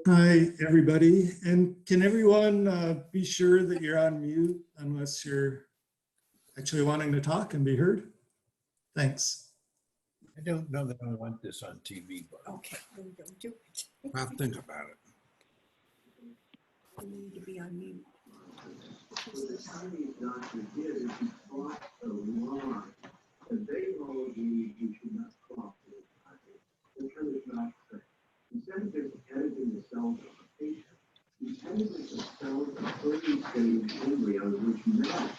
Hi, everybody. And can everyone be sure that you're on mute unless you're actually wanting to talk and be heard? Thanks. I don't know that I want this on TV, but Okay, then don't do it. I'll think about it. You need to be on mute. The Chinese doctor did is he fought the law, and they told you should not cough to the body. The term is not correct. Instead of just editing the cells of a patient, he edited the cells of early-stage embryos, which meant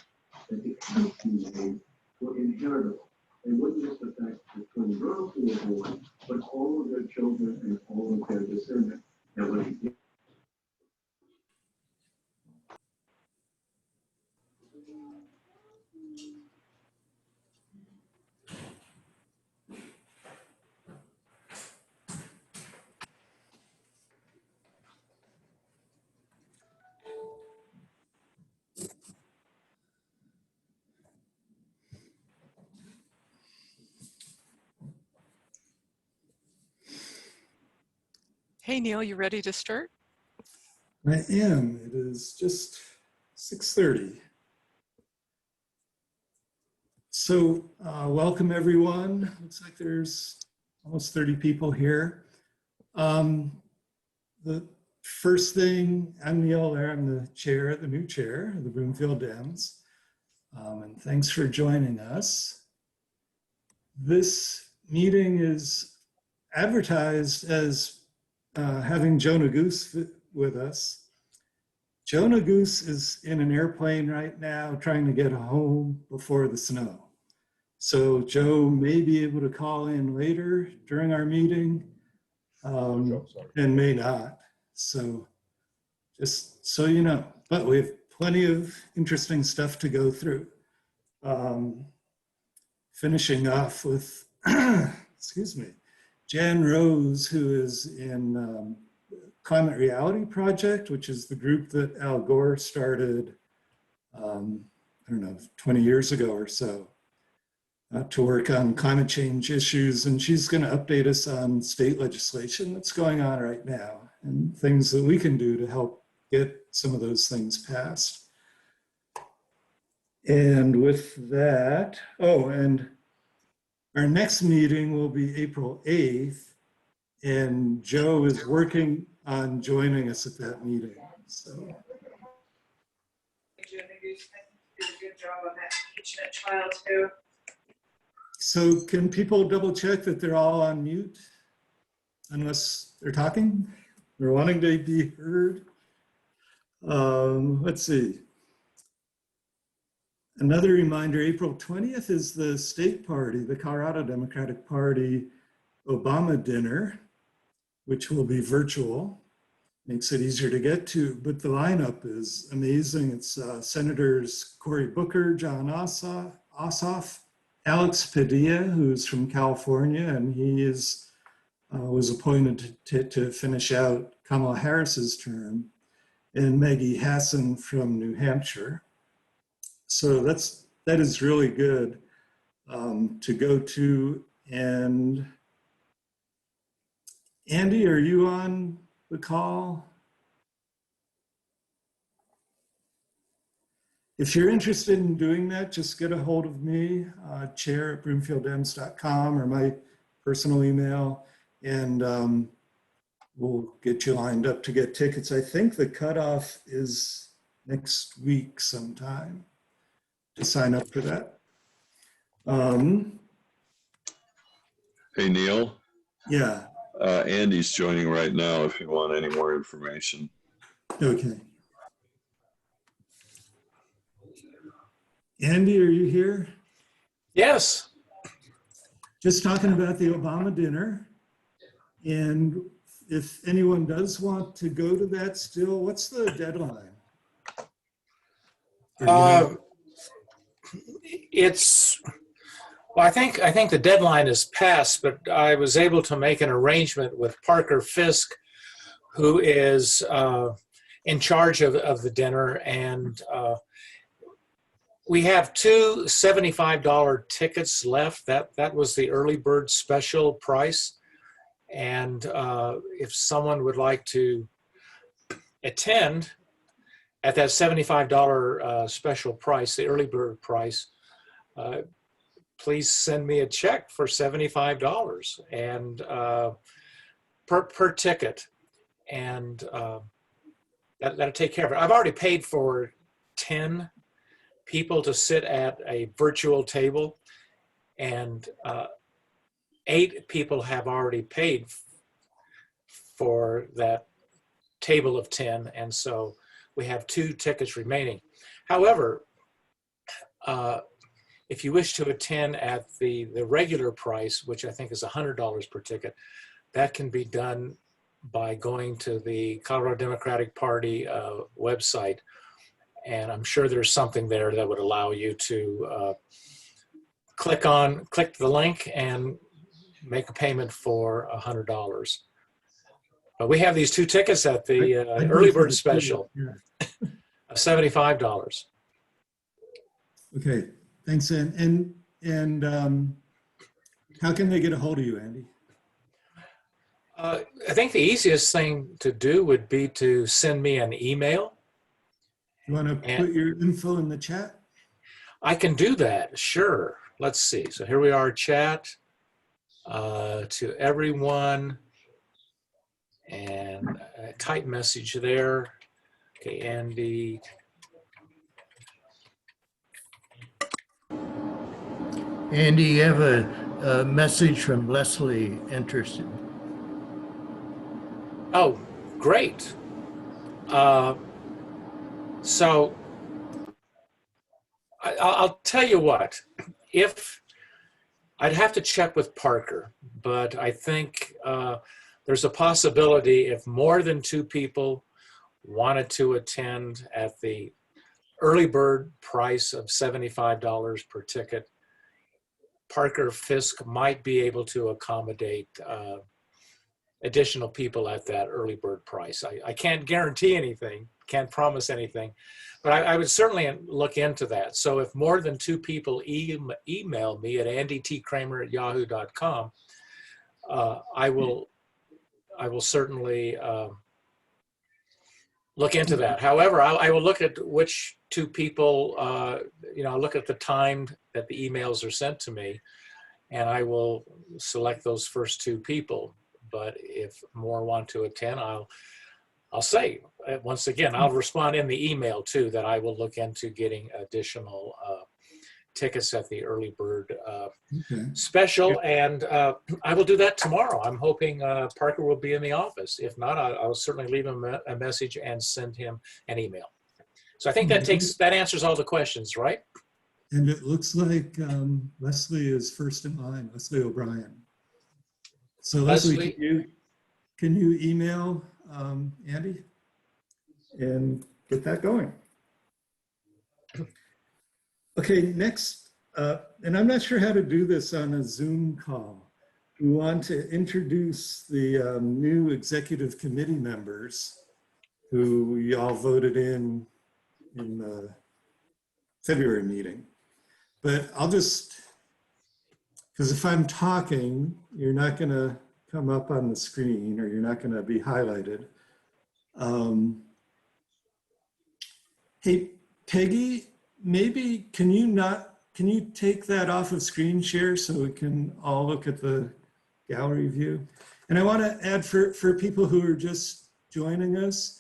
that the calcium made were inheritable. They wouldn't just affect the twin girls who were born, but all of their children and all of their descendants. And what he did. Hey, Neil, you ready to start? I am. It is just 6:30. So welcome, everyone. Looks like there's almost 30 people here. The first thing, I'm Neil there. I'm the chair, the new chair of the Broomfield Dems. And thanks for joining us. This meeting is advertised as having Jonah Goose with us. Jonah Goose is in an airplane right now trying to get home before the snow. So Joe may be able to call in later during our meeting and may not. So just so you know, but we have plenty of interesting stuff to go through. Finishing off with, excuse me, Jan Rose, who is in Climate Reality Project, which is the group that Al Gore started, I don't know, 20 years ago or so, to work on climate change issues. And she's going to update us on state legislation that's going on right now and things that we can do to help get some of those things passed. And with that, oh, and our next meeting will be April 8th, and Joe is working on joining us at that meeting. So. Did a good job on that kitchenette trial too. So can people double check that they're all on mute unless they're talking or wanting to be heard? Let's see. Another reminder, April 20th is the state party, the Colorado Democratic Party Obama dinner, which will be virtual. Makes it easier to get to, but the lineup is amazing. It's Senators Cory Booker, John Ossoff, Alex Padilla, who's from California, and he is was appointed to finish out Kamala Harris's term, and Maggie Hassan from New Hampshire. So that is really good to go to. And Andy, are you on the call? If you're interested in doing that, just get a hold of me, chair@broomfielddems.com, or my personal email, and we'll get you lined up to get tickets. I think the cutoff is next week sometime to sign up for that. Hey, Neil. Yeah. Andy's joining right now if you want any more information. Okay. Andy, are you here? Yes. Just talking about the Obama dinner. And if anyone does want to go to that still, what's the deadline? Well, I think the deadline is passed, but I was able to make an arrangement with Parker Fisk, who is in charge of the dinner, and We have two $75 tickets left. That was the early bird special price. And if someone would like to attend at that $75 special price, the early bird price, please send me a check for $75 and per ticket, and that'll take care of it. I've already paid for 10 people to sit at a virtual table, and 8 people have already paid for that table of 10, and so we have 2 tickets remaining. However, if you wish to attend at the regular price, which I think is $100 per ticket, that can be done by going to the Colorado Democratic Party website. And I'm sure there's something there that would allow you to click the link and make a payment for $100. But we have these 2 tickets at the early bird special, of $75. Okay, thanks. And how can they get a hold of you, Andy? I think the easiest thing to do would be to send me an email. You want to put your info in the chat? I can do that, sure. Let's see. So here we are, chat to everyone, and a type message there. Okay, Andy. Andy, you have a message from Leslie interested. Oh, great. So I'll tell you what, if I'd have to check with Parker, but I think there's a possibility if more than 2 people wanted to attend at the early bird price of $75 per ticket, Parker Fisk might be able to accommodate additional people at that early bird price. I can't guarantee anything, can't promise anything, but I would certainly look into that. So if more than 2 people email me at andytkramer@yahoo.com, I will certainly look into that. However, I will look at which 2 people, look at the time that the emails are sent to me, and I will select those first 2 people. But if more want to attend, I'll say, once again, I'll respond in the email too, that I will look into getting additional tickets at the early bird special. And I will do that tomorrow. I'm hoping Parker will be in the office. If not, I'll certainly leave him a message and send him an email. So I think that answers all the questions, right? And it looks like Leslie is first in line, Leslie O'Brien. So Leslie, can you email Andy and get that going? Okay, next, and I'm not sure how to do this on a Zoom call. We want to introduce the new executive committee members who we all voted in the February meeting. But I'll just, because if I'm talking, you're not going to come up on the screen, or you're not going to be highlighted. Hey, Peggy, maybe can you take that off of screen share so we can all look at the gallery view? And I want to add for people who are just joining us,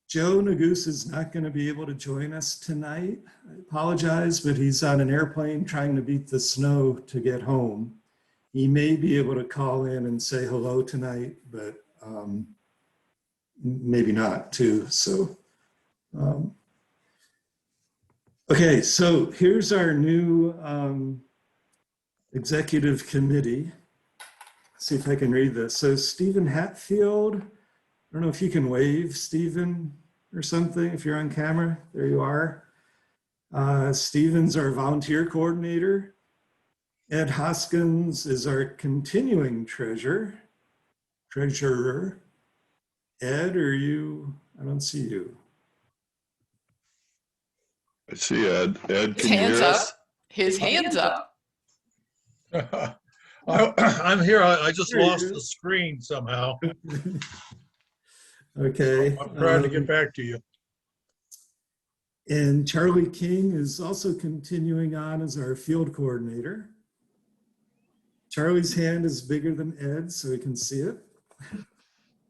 Joe Nagus is not going to be able to join us tonight. I apologize, but he's on an airplane trying to beat the snow to get home. He may be able to call in and say hello tonight, but maybe not too. So, okay, so here's our new executive committee. Let's see if I can read this. So Stephen Hatfield, I don't know if you can wave, Stephen, or something, if you're on camera. There you are. Stephen's our volunteer coordinator. Ed Hoskins is our continuing treasurer. Ed, are you? I don't see you. I see Ed. Ed, His can you hands hear up. us? His hands up. I'm here. I just There he lost the is. screen somehow. Okay. I'm trying to get back to you. And Charlie King is also continuing on as our field coordinator. Charlie's hand is bigger than Ed's, so we can see it.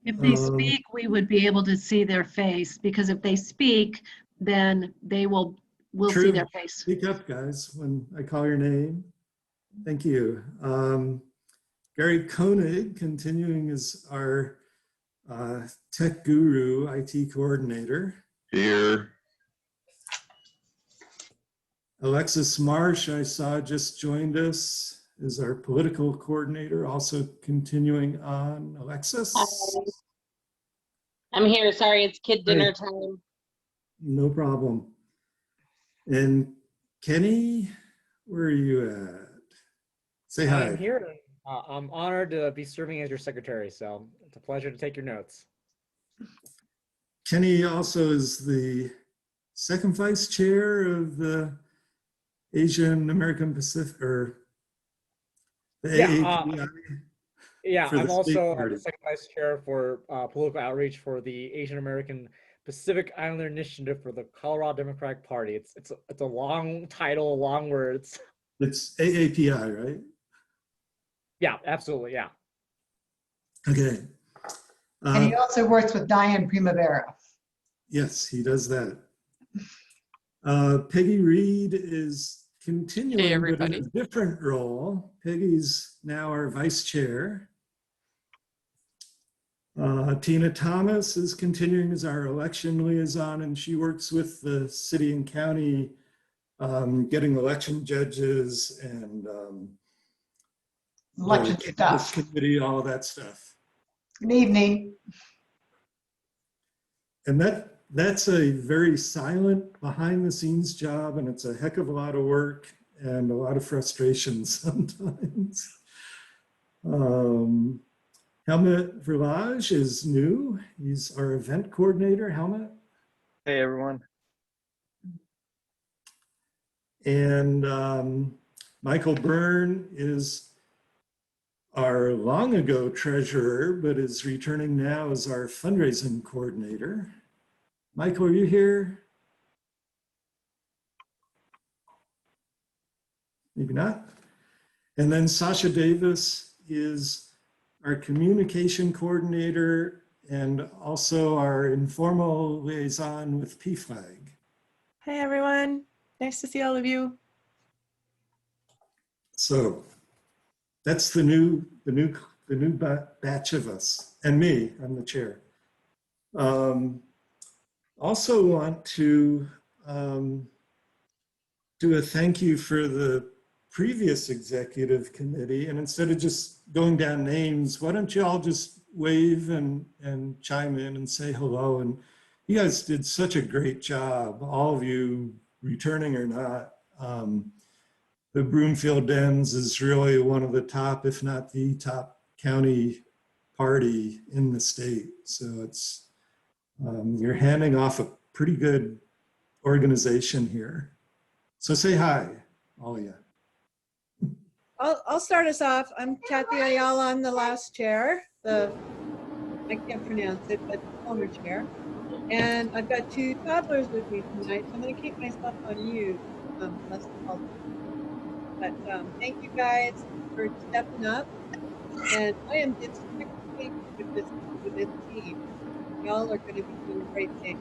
If they Um, speak, we would be able to see their face, because if they speak, then we'll see True. their face. Speak up, guys, when I call your name. Thank you. Gary Koenig, continuing as our tech guru, IT coordinator. Here. Alexis Marsh, I saw just joined us, is our political coordinator, also continuing on. Alexis? Hi. I'm here. Sorry, it's kid dinner time. No problem. And Kenny, where are you at? Say hi. I'm here. I'm honored to be serving as your secretary, so it's a pleasure to take your notes. Kenny also is the second vice chair of the Asian American Pacific, or the AAPI. Yeah, for the I'm also state party. the second vice chair for political outreach for the Asian American Pacific Islander Initiative for the Colorado Democratic Party. It's a long title, long words. It's AAPI, right? Yeah, absolutely. Yeah. Okay. And he also works with Diane Primavera. Yes, he does that. Peggy Reed is continuing, Hey, but everybody. in a different role. Peggy's now our vice chair. Tina Thomas is continuing as our election liaison, and she works with the city and county getting election judges and Election stuff. committee, all of that stuff. Good evening. And that's a very silent behind the scenes job, and it's a heck of a lot of work and a lot of frustration sometimes. Helmut Verlage is new. He's our event coordinator. Helmut. Hey, everyone. And Michael Byrne is our long ago treasurer, but is returning now as our fundraising coordinator. Michael, are you here? Maybe not. And then Sasha Davis is our communication coordinator and also our informal liaison with PFLAG. Hey everyone, nice to see all of you. So that's the new batch of us, and me, I'm the chair. Also want to do a thank you for the previous executive committee, and instead of just going down names, why don't you all just wave and chime in and say hello? And you guys did such a great job, all of you, returning or not. The Broomfield Dems is really one of the top, if not the top county party in the state. So it's, you're handing off a pretty good organization here. So say hi, all of you. I'll start us off. I'm Kathy Ayala. I'm the last chair. I can't pronounce it, but former chair. And I've got two toddlers with me tonight, so I'm going to keep myself on mute. But thank you guys for stepping up. And I am disappointed with this team. Y'all are going to be doing great things.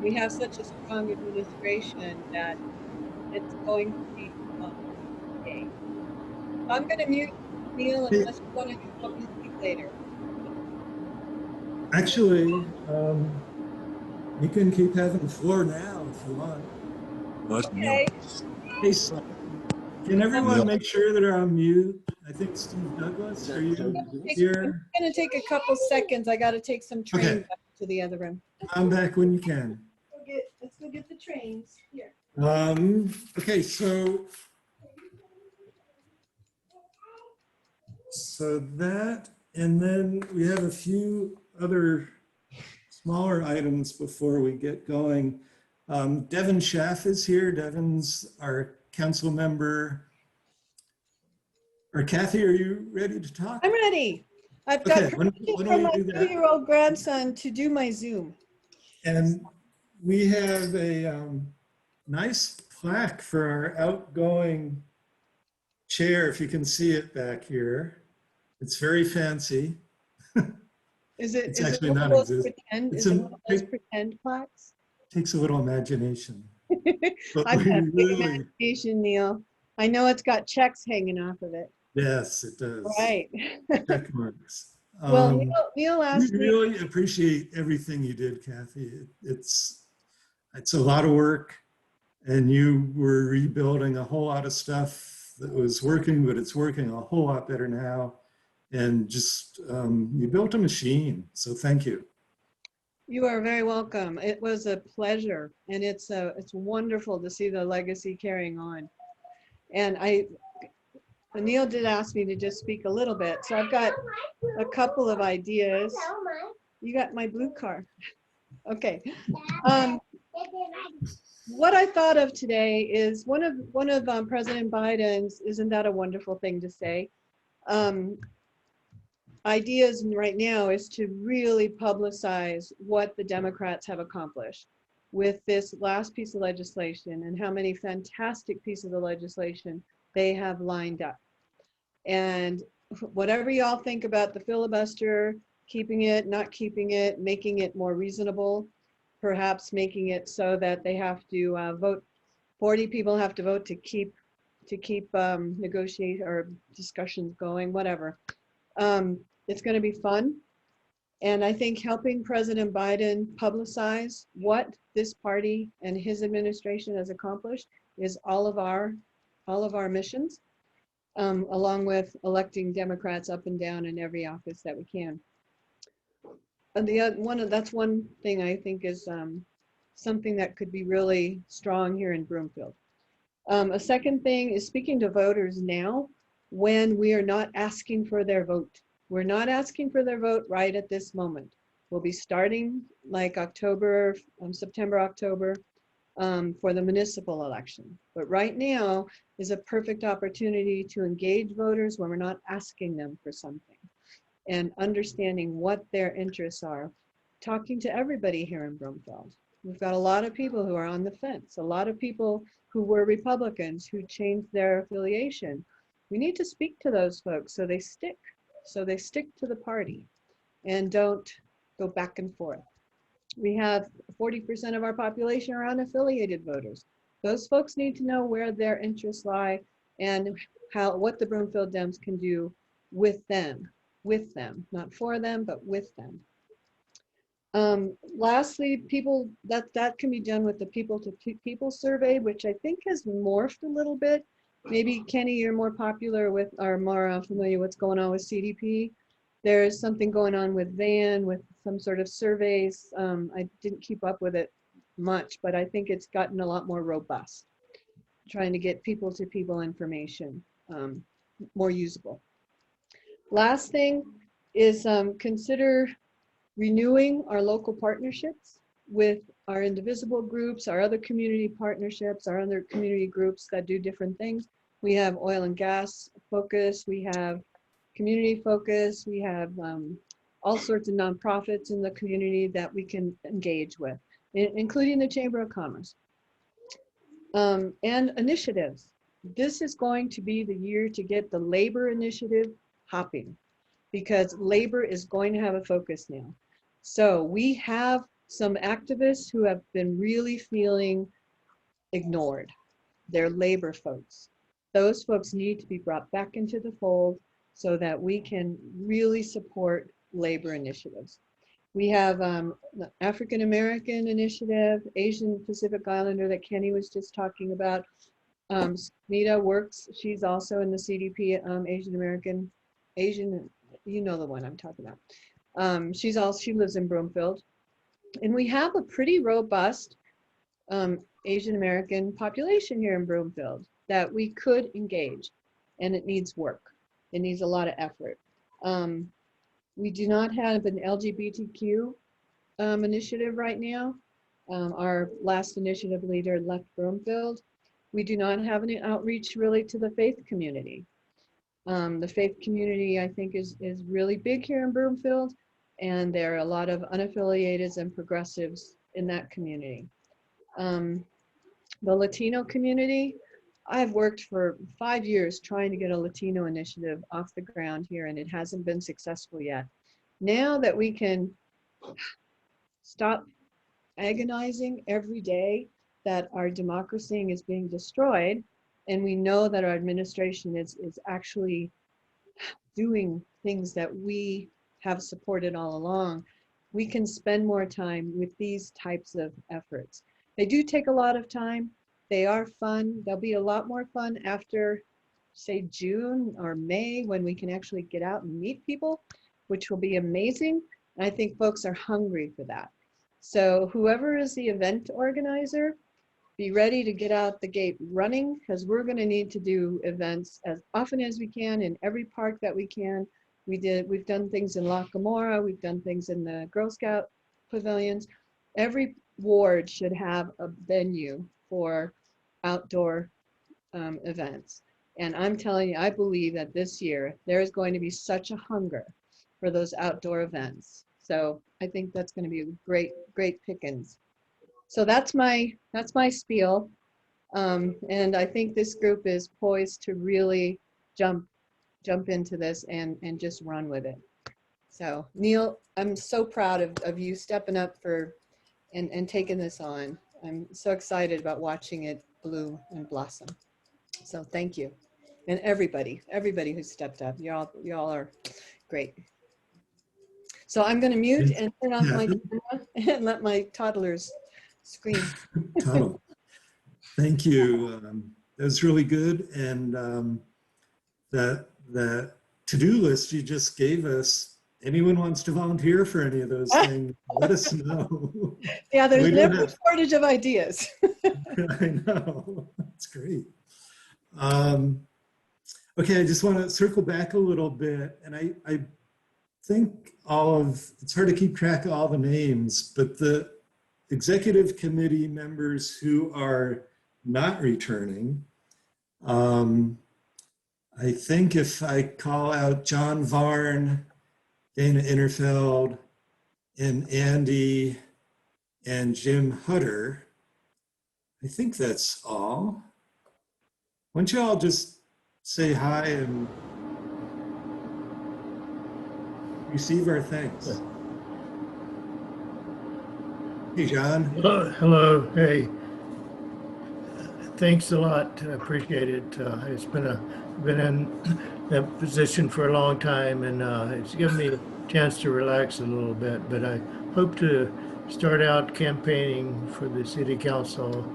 We have such a strong administration that it's going to be okay. I'm going to mute Neil unless you want to help me speak later. Actually, you can keep having the floor now if you want. Okay. Hey, son, can everyone make sure that they're on mute? I think Steve Douglas, are you here? It's going to take a couple seconds. I got to take some train Okay. back to the other room. I'm back when you can. Let's go get the trains here. Okay, so that, and then we have a few other smaller items before we get going. Devin Schaff is here. Devin's our council member. Or Kathy, are you ready to talk? I'm ready. I've got Okay, permission why don't from we my do that? 2-year-old grandson to do my Zoom. And we have a nice plaque for our outgoing chair, if you can see it back here. It's very fancy. Is it? It's Is it actually one of not those exist. pretend? It's Is it one of those pretend plaques? takes a little imagination. But I've got a we big really, imagination, Neil. I know it's got checks hanging off of it. yes, it does. Right. Check marks. Well, Neil We asked me. really appreciate everything you did, Kathy. It's a lot of work, and you were rebuilding a whole lot of stuff that was working, but it's working a whole lot better now. And just you built a machine, so thank you. You are very welcome. It was a pleasure, and it's wonderful to see the legacy carrying on. And Neil did ask me to just speak a little bit, so I've got a couple of ideas. You got my blue car. Okay. What I thought of today is one of President Biden's, isn't that a wonderful thing to say? Ideas right now is to really publicize what the Democrats have accomplished with this last piece of legislation and how many fantastic pieces of legislation they have lined up. And whatever y'all think about the filibuster, keeping it, not keeping it, making it more reasonable, perhaps making it so that they have to vote, 40 people have to vote to keep negotiate or discussions going, whatever. It's going to be fun. And I think helping President Biden publicize what this party and his administration has accomplished is all of our missions, along with electing Democrats up and down in every office that we can. And that's one thing I think is something that could be really strong here in Broomfield. A second thing is speaking to voters now when we are not asking for their vote. We're not asking for their vote right at this moment. We'll be starting like September, October for the municipal election. But right now is a perfect opportunity to engage voters when we're not asking them for something and understanding what their interests are. Talking to everybody here in Broomfield. We've got a lot of people who are on the fence, a lot of people who were Republicans who changed their affiliation. We need to speak to those folks so they stick to the party and don't go back and forth. We have 40% of our population are unaffiliated voters. Those folks need to know where their interests lie and what the Broomfield Dems can do with them, not for them, but with them. Lastly, that can be done with the people to people survey, which I think has morphed a little bit. Maybe Kenny, you're more popular with, or more familiar with what's going on with CDP. There's something going on with Van with some sort of surveys. I didn't keep up with it much, but I think it's gotten a lot more robust, trying to get people to people information more usable. Last thing is consider renewing our local partnerships with our indivisible groups, our other community partnerships, our other community groups that do different things. We have oil and gas focus, we have community focus, we have all sorts of nonprofits in the community that we can engage with, including the Chamber of Commerce. And initiatives. This is going to be the year to get the labor initiative hopping, because labor is going to have a focus now. So we have some activists who have been really feeling ignored. They're labor folks. Those folks need to be brought back into the fold so that we can really support labor initiatives. We have the African American initiative, Asian Pacific Islander that Kenny was just talking about. Nita works, she's also in the CDP, Asian American, you know the one I'm talking about. She lives in Broomfield. And we have a pretty robust Asian American population here in Broomfield that we could engage, and it needs work. It needs a lot of effort. We do not have an LGBTQ initiative right now. Our last initiative leader left Broomfield. We do not have any outreach really to the faith community. The faith community, I think, is really big here in Broomfield, and there are a lot of unaffiliateds and progressives in that community. The Latino community, I've worked for 5 years trying to get a Latino initiative off the ground here, and it hasn't been successful yet. Now that we can stop agonizing every day that our democracy is being destroyed, and we know that our administration is actually doing things that we have supported all along, we can spend more time with these types of efforts. They do take a lot of time. They are fun. They'll be a lot more fun after, say, June or May, when we can actually get out and meet people, which will be amazing. And I think folks are hungry for that. So whoever is the event organizer, be ready to get out the gate running, because we're going to need to do events as often as we can in every park that we can. We've done things in La Camora, we've done things in the Girl Scout pavilions. Every ward should have a venue for outdoor events. And I'm telling you, I believe that this year there is going to be such a hunger for those outdoor events. So I think that's going to be great pickings. So that's my spiel. And I think this group is poised to really jump into this and just run with it. So Neil, I'm so proud of you stepping up and taking this on. I'm so excited about watching it bloom and blossom. So thank you. And everybody who stepped up. Y'all are great. So I'm going to mute and turn off my camera and let my toddlers scream. Toddle. Thank you. That was really good. And that to-do list you just gave us, anyone wants to volunteer for any of those things, let us know. Yeah, there's never a shortage of ideas. I know. That's great. Okay, I just want to circle back a little bit. And I think it's hard to keep track of all the names, but the executive committee members who are not returning, I think if I call out John Varn, Dana Innerfeld, and Andy, and Jim Hutter, I think that's all. Why don't you all just say hi and receive our thanks. Hey, John. Hello. Hey. Thanks a lot. I appreciate it. It's been in that position for a long time, and it's given me a chance to relax a little bit. But I hope to start out campaigning for the city council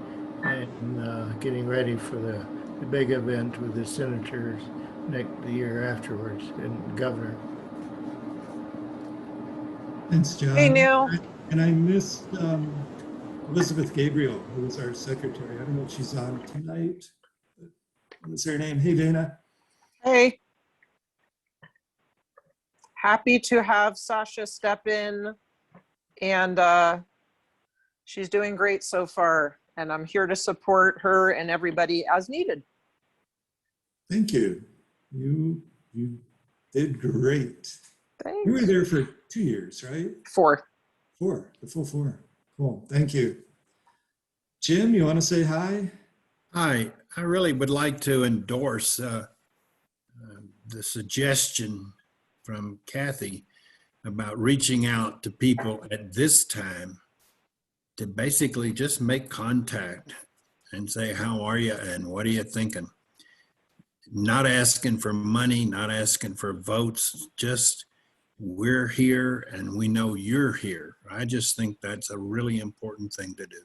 and getting ready for the big event with the senators the year afterwards and governor. Thanks, John. Hey, Neil. And I missed Elizabeth Gabriel, who was our secretary. I don't know if she's on tonight. What was her name? Hey, Dana. Hey. Happy to have Sasha step in, and she's doing great so far. And I'm here to support her and everybody as needed. Thank you. You did great. Thanks. You were there for 2 years, right? 4. 4, the full 4. Cool, thank you. Jim, you want to say hi? Hi, I really would like to endorse the suggestion from Kathy about reaching out to people at this time to basically just make contact and say, how are you and what are you thinking? Not asking for money, not asking for votes, just we're here and we know you're here. I just think that's a really important thing to do.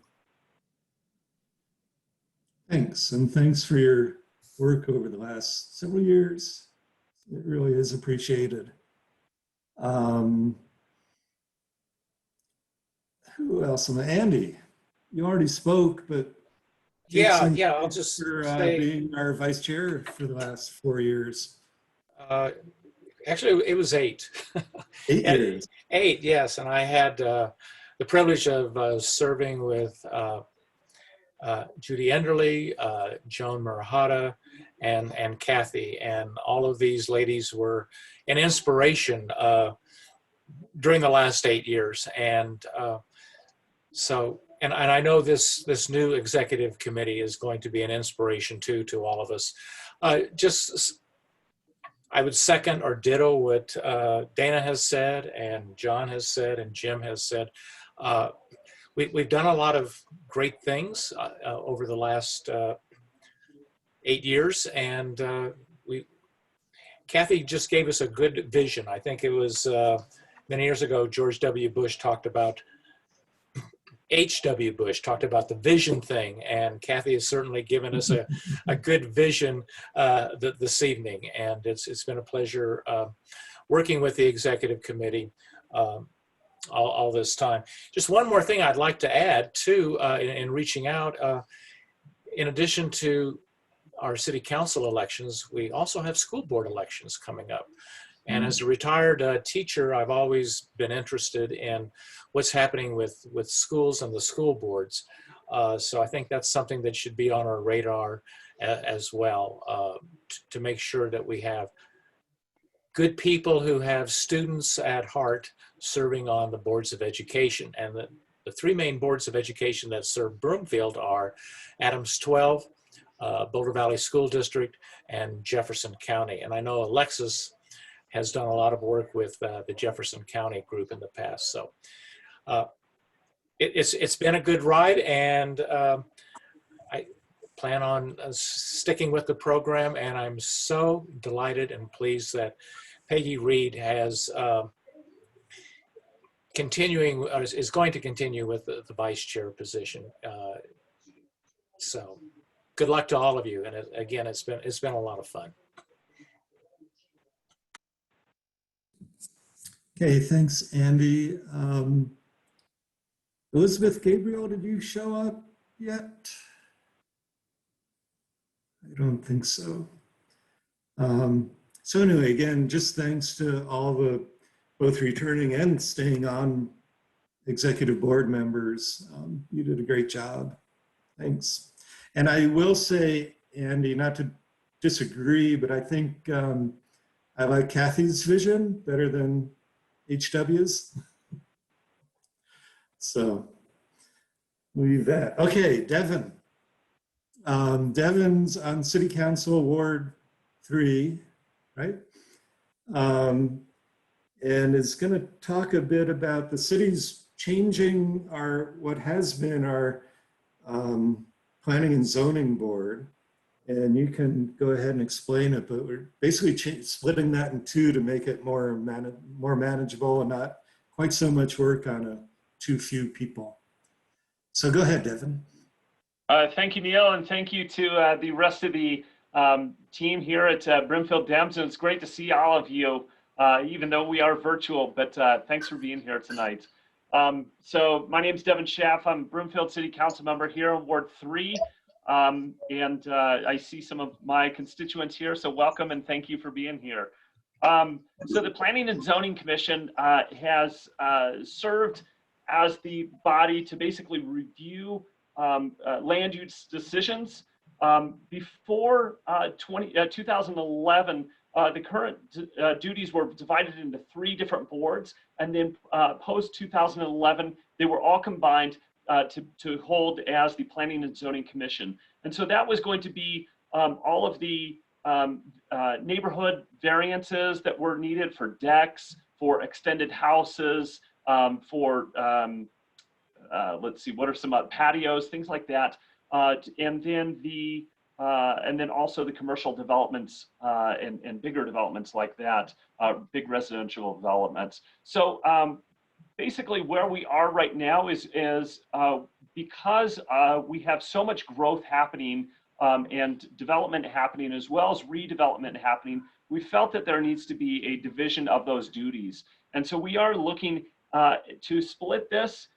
Thanks, and thanks for your work over the last several years. It really is appreciated. Who else? Andy, you already spoke, but Yeah, I'll just for say, being our vice chair for the last 4 years. Actually, it was 8. 8 years. 8, yes. And I had the privilege of serving with Judy Enderle, Joan Murahata, and Kathy. And all of these ladies were an inspiration during the last 8 years. And and I know this new executive committee is going to be an inspiration too to all of us. I would second or ditto what Dana has said, and John has said, and Jim has said. We've done a lot of great things over the last 8 years, and Kathy just gave us a good vision. I think it was many years ago, George W. Bush talked about, H.W. Bush talked about the vision thing, and Kathy has certainly given us a good vision this evening, and it's been a pleasure working with the executive committee all this time. Just one more thing I'd like to add too in reaching out. In addition to our city council elections, we also have school board elections coming up. And as a retired teacher, I've always been interested in what's happening with schools and the school boards. So I think that's something that should be on our radar as well, to make sure that we have good people who have students at heart serving on the boards of education. And the three main boards of education that serve Broomfield are Adams 12, Boulder Valley School District, and Jefferson County. And I know Alexis has done a lot of work with the Jefferson County group in the past. So it's been a good ride, and I plan on sticking with the program, and I'm so delighted and pleased that Peggy Reed has is going to continue with the vice chair position. So good luck to all of you, and again, it's been a lot of fun. Okay, thanks, Andy. Elizabeth Gabriel, did you show up yet? I don't think so. So anyway, again, just thanks to all the both returning and staying on executive board members. You did a great job. Thanks. And I will say, Andy, not to disagree, but I think I like Kathy's vision better than HW's. So leave that. Okay, Devin. Devin's on City Council Ward 3, right? And is going to talk a bit about the city's changing what has been our planning and zoning board. And you can go ahead and explain it, but we're basically splitting that in two to make it more manageable and not quite so much work on too few people. So go ahead, Devin. Thank you, Neil, and thank you to the rest of the team here at Broomfield Dems. And it's great to see all of you, even though we are virtual, but thanks for being here tonight. So my name is Devin Schaff. I'm Broomfield City Council member here in Ward 3. And I see some of my constituents here, so welcome and thank you for being here. So the Planning and Zoning Commission has served as the body to basically review land use decisions. Before 2011, the current duties were divided into 3 different boards, and then post 2011, they were all combined to hold as the Planning and Zoning Commission. And so that was going to be all of the neighborhood variances that were needed for decks, for extended houses, for, let's see, what are some patios, things like that. And then also the commercial developments and bigger developments like that, big residential developments. So basically where we are right now is because we have so much growth happening and development happening as well as redevelopment happening, we felt that there needs to be a division of those duties. And so we are looking to split this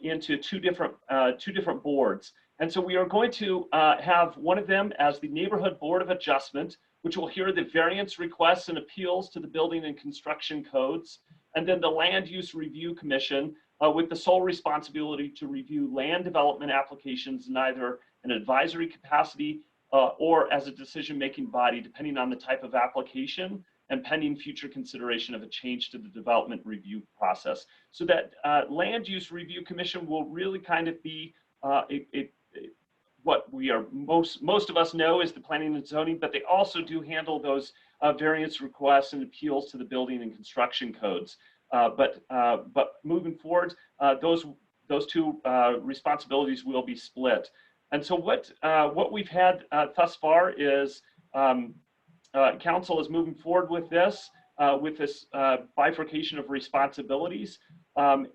into two different boards. And so we are going to have one of them as the Neighborhood Board of Adjustment, which will hear the variance requests and appeals to the building and construction codes. And then the Land Use Review Commission, with the sole responsibility to review land development applications in either an advisory capacity or as a decision-making body, depending on the type of application and pending future consideration of a change to the development review process. So that Land Use Review Commission will really kind of be what we are most of us know is the planning and zoning, but they also do handle those variance requests and appeals to the building and construction codes. But moving forward, those two responsibilities will be split. And so what we've had thus far is council is moving forward with this bifurcation of responsibilities. I'm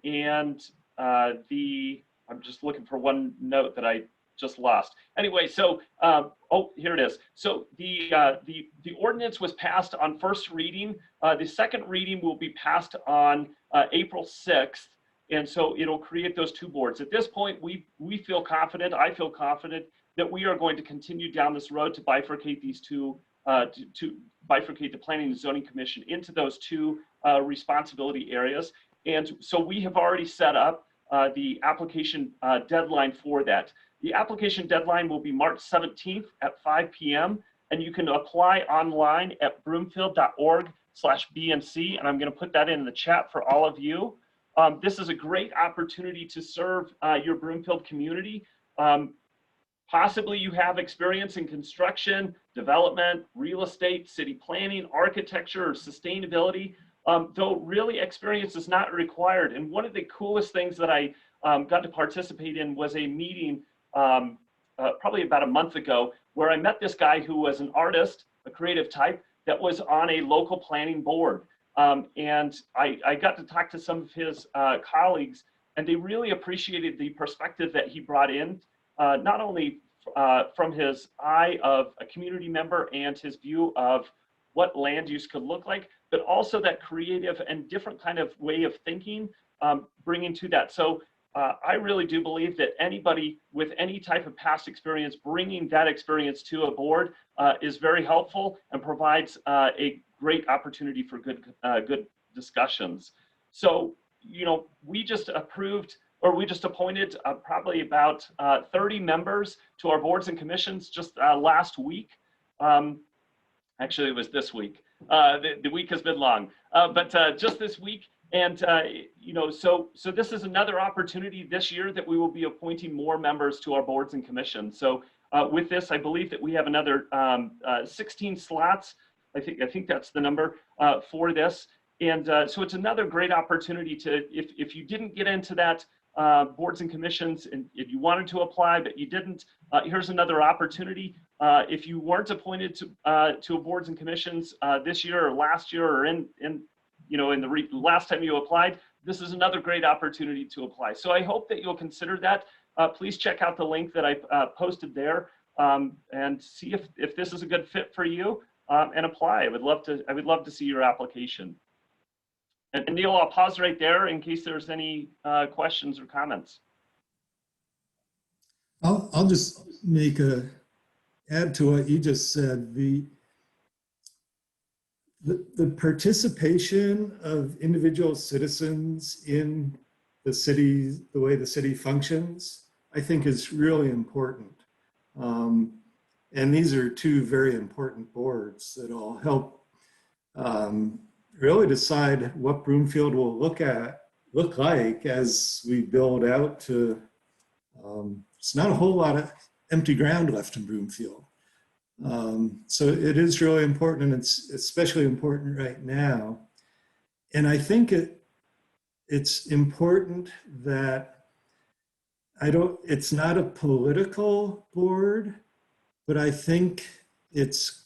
just looking for one note that I just lost. Anyway, so oh, here it is. So the ordinance was passed on first reading. The second reading will be passed on April 6th. And so it'll create those two boards. At this point, we feel confident, I feel confident that we are going to continue down this road to bifurcate these two, to bifurcate the Planning and Zoning Commission into those two responsibility areas. And so we have already set up the application deadline for that. The application deadline will be March 17th at 5 p.m. and you can apply online at broomfield.org/BNC. And I'm going to put that in the chat for all of you. This is a great opportunity to serve your Broomfield community. Possibly you have experience in construction, development, real estate, city planning, architecture, or sustainability, though really experience is not required. And one of the coolest things that I got to participate in was a meeting probably about a month ago where I met this guy who was an artist, a creative type, that was on a local planning board. And I got to talk to some of his colleagues, and they really appreciated the perspective that he brought in, not only from his eye of a community member and his view of what land use could look like, but also that creative and different kind of way of thinking, bringing to that. So I really do believe that anybody with any type of past experience, bringing that experience to a board is very helpful and provides a great opportunity for good discussions. So, you know, we just approved, or we just appointed probably about 30 members to our boards and commissions just last week. Actually, it was this week. The week has been long, but just this week. And, you know, so this is another opportunity this year that we will be appointing more members to our boards and commissions. So with this, I believe that we have another 16 slots. I think that's the number for this. And so it's another great opportunity to, if you didn't get into that boards and commissions, and if you wanted to apply, but you didn't, here's another opportunity. If you weren't appointed to boards and commissions this year or last year, or in the last time you applied, this is another great opportunity to apply. So I hope that you'll consider that. Please check out the link that I posted there and see if this is a good fit for you and apply. I would love to see your application. And Neil, I'll pause right there in case there's any questions or comments. I'll just add to what you just said. The participation of individual citizens in the city, the way the city functions, I think is really important. And these are two very important boards that will help really decide what Broomfield will look like as we build out to, it's not a whole lot of empty ground left in Broomfield. So it is really important, and it's especially important right now. And I think it's important that it's not a political board, but I think it's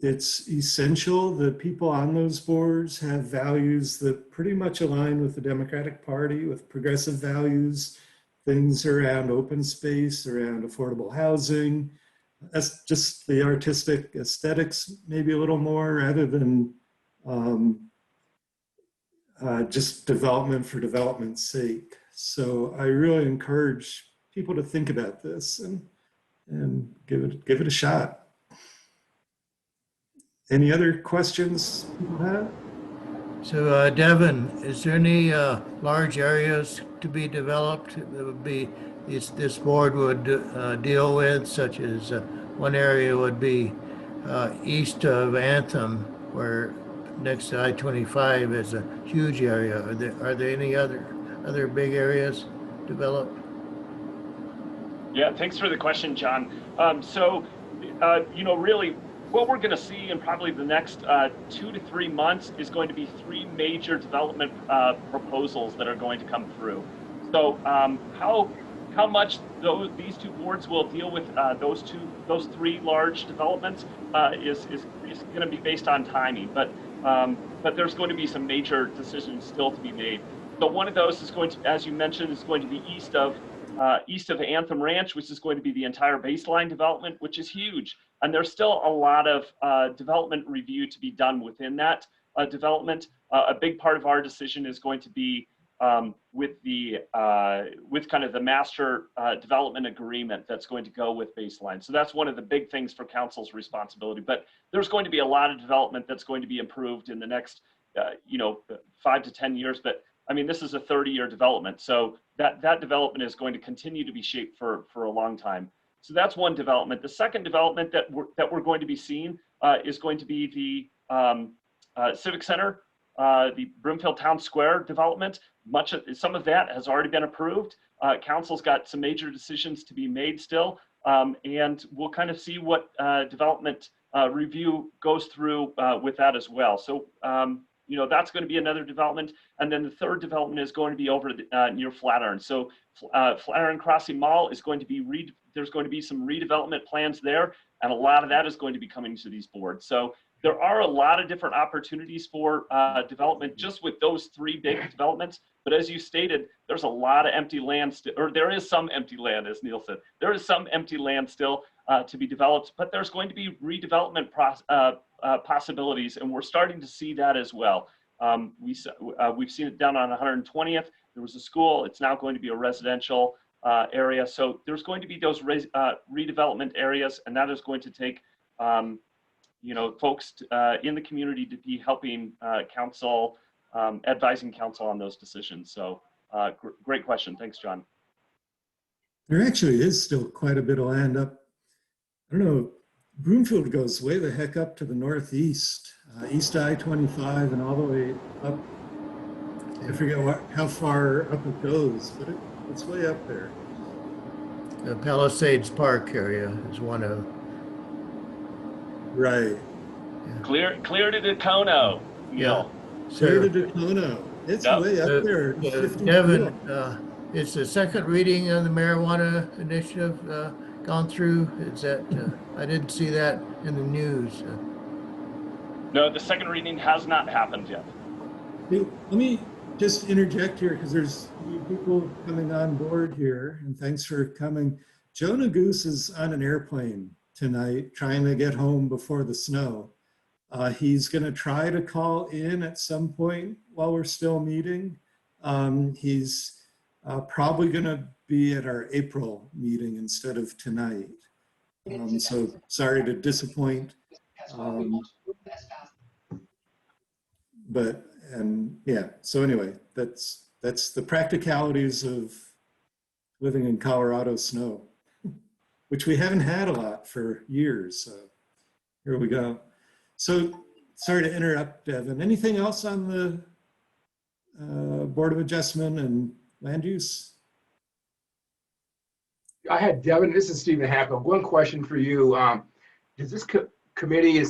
essential that people on those boards have values that pretty much align with the Democratic Party, with progressive values, things around open space, around affordable housing. That's just the artistic aesthetics, maybe a little more, rather than just development for development's sake. So I really encourage people to think about this and give it a shot. Any other questions people have? So Devin, is there any large areas to be developed that would be this board would deal with, such as one area would be east of Anthem, where next to I-25 is a huge area. Are there any other big areas developed? Yeah, thanks for the question, John. Really, what we're going to see in probably the next 2 to 3 months is going to be 3 major development proposals that are going to come through. So how much these 2 boards will deal with those 3 large developments is going to be based on timing, but there's going to be some major decisions still to be made. So one of those is going to, as you mentioned, is going to be east of Anthem Ranch, which is going to be the entire baseline development, which is huge. And there's still a lot of development review to be done within that development. A big part of our decision is going to be with kind of the master development agreement that's going to go with baseline. So that's one of the big things for council's responsibility. But there's going to be a lot of development that's going to be improved in the next 5 to 10 years. But I mean, this is a 30-year development, so that development is going to continue to be shaped for a long time. So that's one development. The second development that we're going to be seeing is going to be the Civic Center, the Broomfield Town Square development. Some of that has already been approved. Council's got some major decisions to be made still, and we'll kind of see what development review goes through with that as well. So. That's going to be another development. And then the third development is going to be over near Flatiron. So Flatiron Crossing Mall is going to be, there's going to be some redevelopment plans there. And a lot of that is going to be coming to these boards. So there are a lot of different opportunities for development just with those 3 big developments. But as you stated, there's a lot of empty land, or there is some empty land, as Neil said. There is some empty land still to be developed, but there's going to be redevelopment possibilities, and we're starting to see that as well. We've seen it down on 120th. There was a school. It's now going to be a residential area. So there's going to be those redevelopment areas, and that is going to take folks in the community to be helping council, advising council on those decisions. So great question. Thanks, John. There actually is still quite a bit of land up. I don't know, Broomfield goes way the heck up to the northeast, east I-25 and all the way up. I forget how far up it goes, but it's way up there. The Palisades Park area is one of. Right. Yeah. Clear to Dacono. Yeah. Clear to Dacono. It's way up there. Devin, is the second reading of the marijuana initiative gone through? Is that, I didn't see that in the news. No, the second reading has not happened yet. Hey, let me just interject here because there's new people coming on board here, and thanks for coming. Jonah Goose is on an airplane tonight trying to get home before the snow. He's going to try to call in at some point while we're still meeting. He's probably going to be at our April meeting instead of tonight. So sorry to disappoint. So anyway, that's the practicalities of living in Colorado snow, which we haven't had a lot for years. So here we go. So sorry to interrupt, Devin. Anything else on the Board of Adjustment and land use? I had Devin, this is Stephen Hackle. One question for you. Does this committee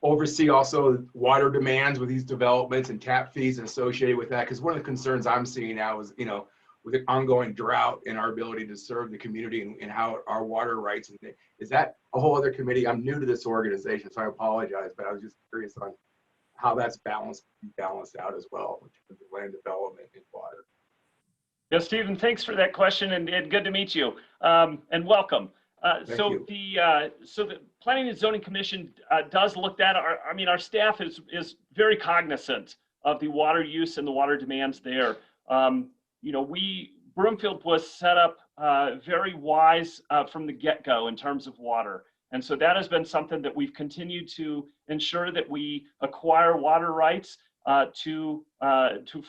oversee also water demands with these developments and tap fees associated with that? Because one of the concerns I'm seeing now is, with the ongoing drought in our ability to serve the community and how our water rights, and is that a whole other committee? I'm new to this organization, so I apologize, but I was just curious on how that's balanced out as well, in terms of land development and water. Yeah, Stephen, thanks for that question, and good to meet you, and welcome. So the Planning and Zoning Commission does look at our staff is very cognizant of the water use and the water demands there. Broomfield was set up very wise from the get-go in terms of water. And so that has been something that we've continued to ensure that we acquire water rights to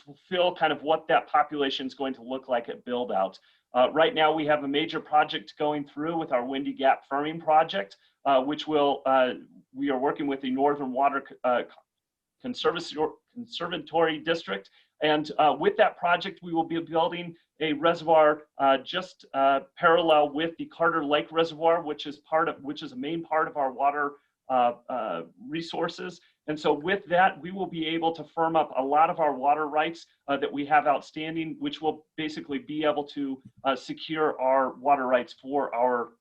fulfill kind of what that population is going to look like at build out. Right now, we have a major project going through with our Windy Gap Firming project, which will, we are working with the Northern Water Conservatory District. And with that project, we will be building a reservoir just parallel with the Carter Lake Reservoir, which is a main part of our water resources. And so with that, we will be able to firm up a lot of our water rights that we have outstanding, which will basically be able to secure our water rights for our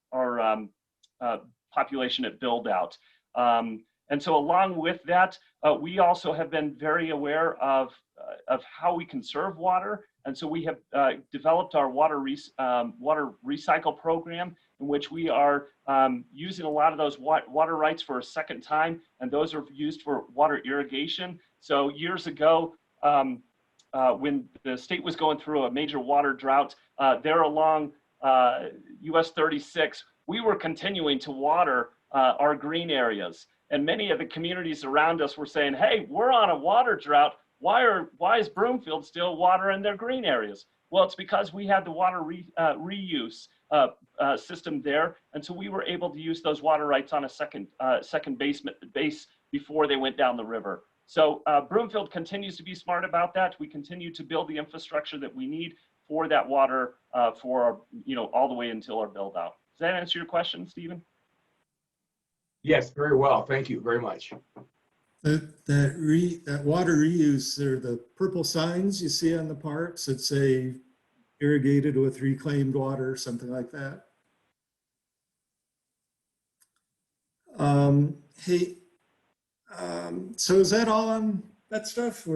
population at build out. And so along with that, we also have been very aware of how we conserve water. And so we have developed our water recycle program, in which we are using a lot of those water rights for a second time, and those are used for water irrigation. So years ago, when the state was going through a major water drought, there along US 36, we were continuing to water our green areas. And many of the communities around us were saying, hey, we're on a water drought. Why is Broomfield still watering their green areas? Well, it's because we had the water reuse system there. And so we were able to use those water rights on a second base before they went down the river. So Broomfield continues to be smart about that. We continue to build the infrastructure that we need for that water for, all the way until our build out. Does that answer your question, Stephen? Yes, very well. Thank you very much. That water reuse, they're the purple signs you see on the parks that say irrigated with reclaimed water, something like that. Hey, so is that all on that stuff?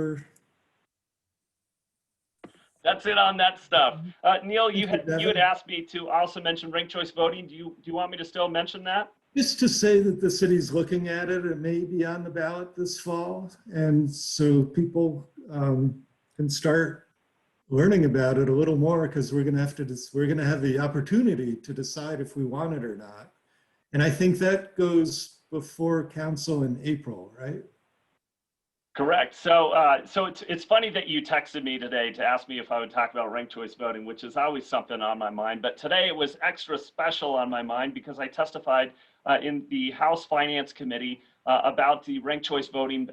That's it on that stuff. Neil, you had asked me to also mention ranked choice voting. Do you want me to still mention that? Just to say that the city's looking at it. It may be on the ballot this fall, and so people can start learning about it a little more, because we're going to have the opportunity to decide if we want it or not. And I think that goes before council in April, right? Correct. So it's funny that you texted me today to ask me if I would talk about ranked choice voting, which is always something on my mind. But today it was extra special on my mind because I testified in the House Finance Committee about the ranked choice voting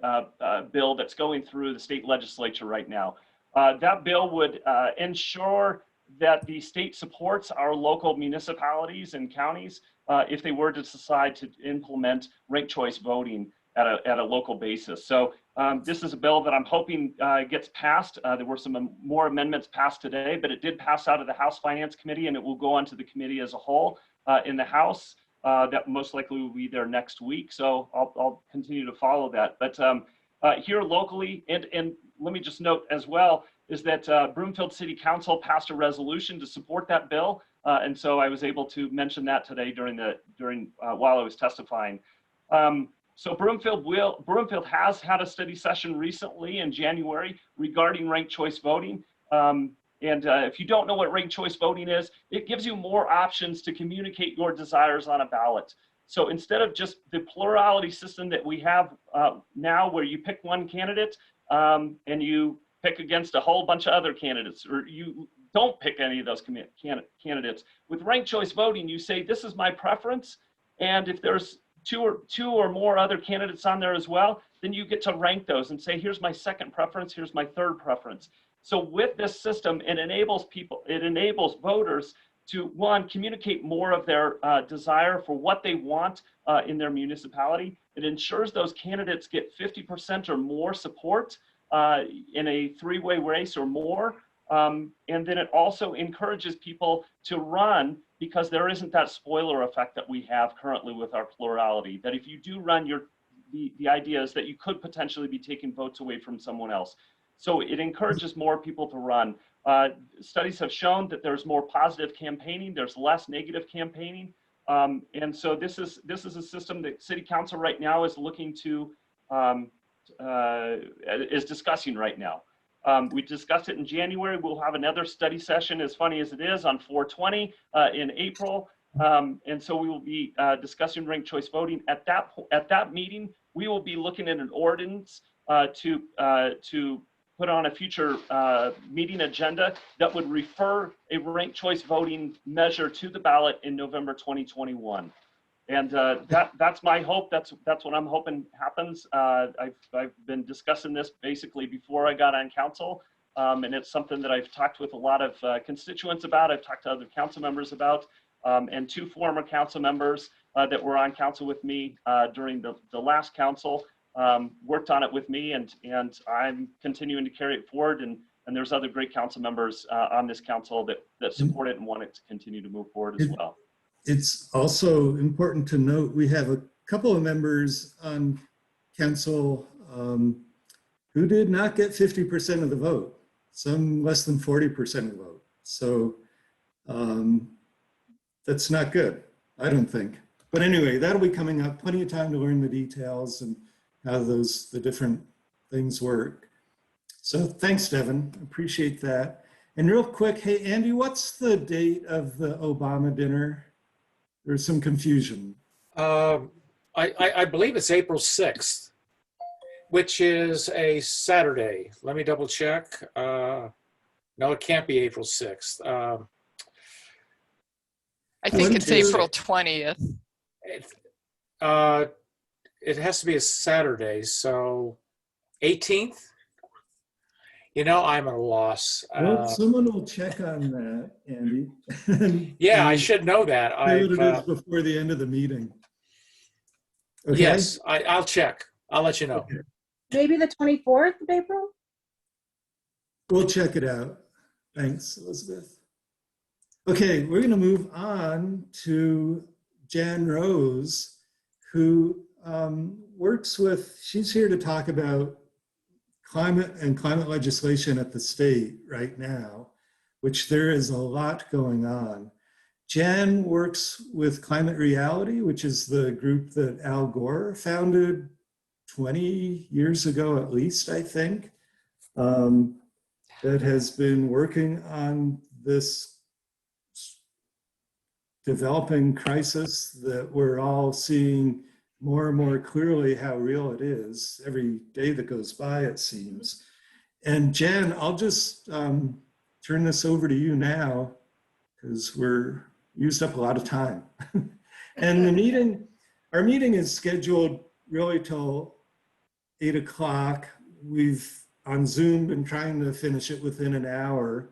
bill that's going through the state legislature right now. That bill would ensure that the state supports our local municipalities and counties if they were to decide to implement ranked choice voting at a local basis. So this is a bill that I'm hoping gets passed. There were some more amendments passed today, but it did pass out of the House Finance Committee, and it will go on to the committee as a whole in the House. That most likely will be there next week. So I'll continue to follow that. But here locally, and let me just note as well, is that Broomfield City Council passed a resolution to support that bill. And so I was able to mention that today while I was testifying. So Broomfield has had a study session recently in January regarding ranked choice voting. If you don't know what ranked choice voting is, it gives you more options to communicate your desires on a ballot. So instead of just the plurality system that we have now, where you pick one candidate and you pick against a whole bunch of other candidates, or you don't pick any of those candidates. With ranked choice voting, you say, this is my preference. And if there's two or more other candidates on there as well, then you get to rank those and say, here's my second preference, here's my third preference. So with this system, it enables voters to, one, communicate more of their desire for what they want in their municipality. It ensures those candidates get 50% or more support in a three-way race or more. And then it also encourages people to run, because there isn't that spoiler effect that we have currently with our plurality, that if you do run, the idea is that you could potentially be taking votes away from someone else. So it encourages more people to run. Studies have shown that there's more positive campaigning, there's less negative campaigning. And so this is a system that City Council right now is looking to, is discussing right now. We discussed it in January. We'll have another study session, as funny as it is, on 4/20 in April. And so we will be discussing ranked choice voting. At that meeting, we will be looking at an ordinance to put on a future meeting agenda that would refer a ranked choice voting measure to the ballot in November 2021. And that's my hope. That's what I'm hoping happens. I've been discussing this basically before I got on council, and it's something that I've talked with a lot of constituents about. I've talked to other council members about, and 2 former council members that were on council with me during the last council worked on it with me, and I'm continuing to carry it forward. And there's other great council members on this council that support it and want it to continue to move forward as well. It's also important to note we have a couple of members on council who did not get 50% of the vote, some less than 40% of the vote. So that's not good, I don't think. But anyway, that'll be coming up. Plenty of time to learn the details and how the different things work. So thanks, Devin. Appreciate that. And real quick, hey, Andy, what's the date of the Obama dinner? There's some confusion. I believe it's April 6th, which is a Saturday. Let me double check. No, it can't be April 6th. I think it's April 20th. It has to be a Saturday, so 18th? You know, I'm at a loss. Well, someone will check on that, Andy. Yeah, I should know that. Say what it is before the end of the meeting. Okay? Yes, I'll check. I'll let you know. Okay. Maybe the 24th of April? We'll check it out. Thanks, Elizabeth. Okay, we're going to move on to Jan Rose, who she's here to talk about climate and climate legislation at the state right now, which there is a lot going on. Jan works with Climate Reality, which is the group that Al Gore founded 20 years ago, at least, I think, that has been working on this developing crisis that we're all seeing more and more clearly how real it is every day that goes by, it seems. And Jan, I'll just turn this over to you now because we're used up a lot of time. And our meeting is scheduled really till 8 o'clock. We've on Zoom been trying to finish it within an hour,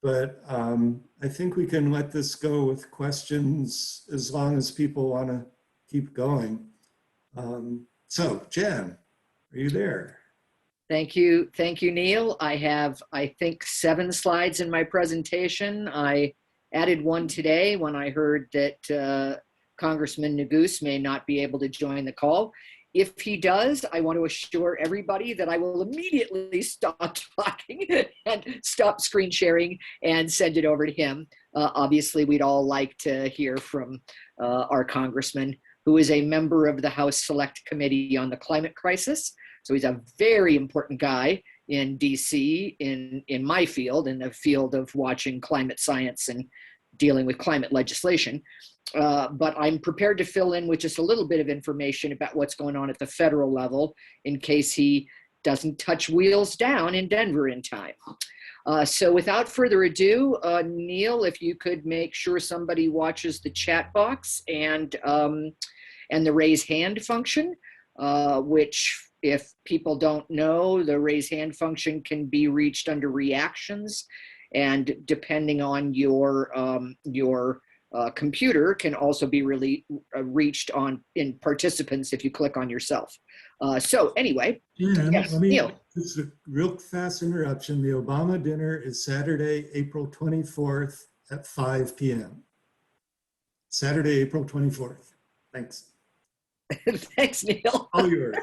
but I think we can let this go with questions as long as people want to keep going. So Jan, are you there? Thank you, Neil. I have, I think, 7 slides in my presentation. I added one today when I heard that Congressman Neguse may not be able to join the call. If he does, I want to assure everybody that I will immediately stop talking and stop screen sharing and send it over to him. Obviously, we'd all like to hear from our congressman, who is a member of the House Select Committee on the Climate Crisis. So he's a very important guy in DC, in my field, in the field of watching climate science and dealing with climate legislation. But I'm prepared to fill in with just a little bit of information about what's going on at the federal level in case he doesn't touch wheels down in Denver in time. So without further ado, Neil, if you could make sure somebody watches the chat box and the raise hand function, which, if people don't know, the raise hand function can be reached under reactions, and depending on your computer, can also be really reached in participants if you click on yourself. So anyway, Jan, yes, let me, Neil. just a real fast interruption. The Obama dinner is Saturday, April 24th at 5 p.m. Saturday, April 24th. Thanks. Thanks, Neil. All yours.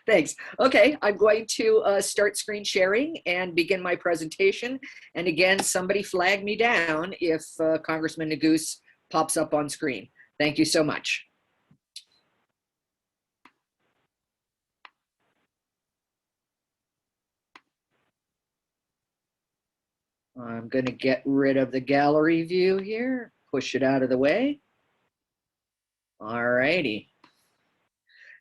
Thanks. Okay, I'm going to start screen sharing and begin my presentation. And again, somebody flag me down if Congressman Neguse pops up on screen. Thank you so much. I'm going to get rid of the gallery view here, push it out of the way. All righty.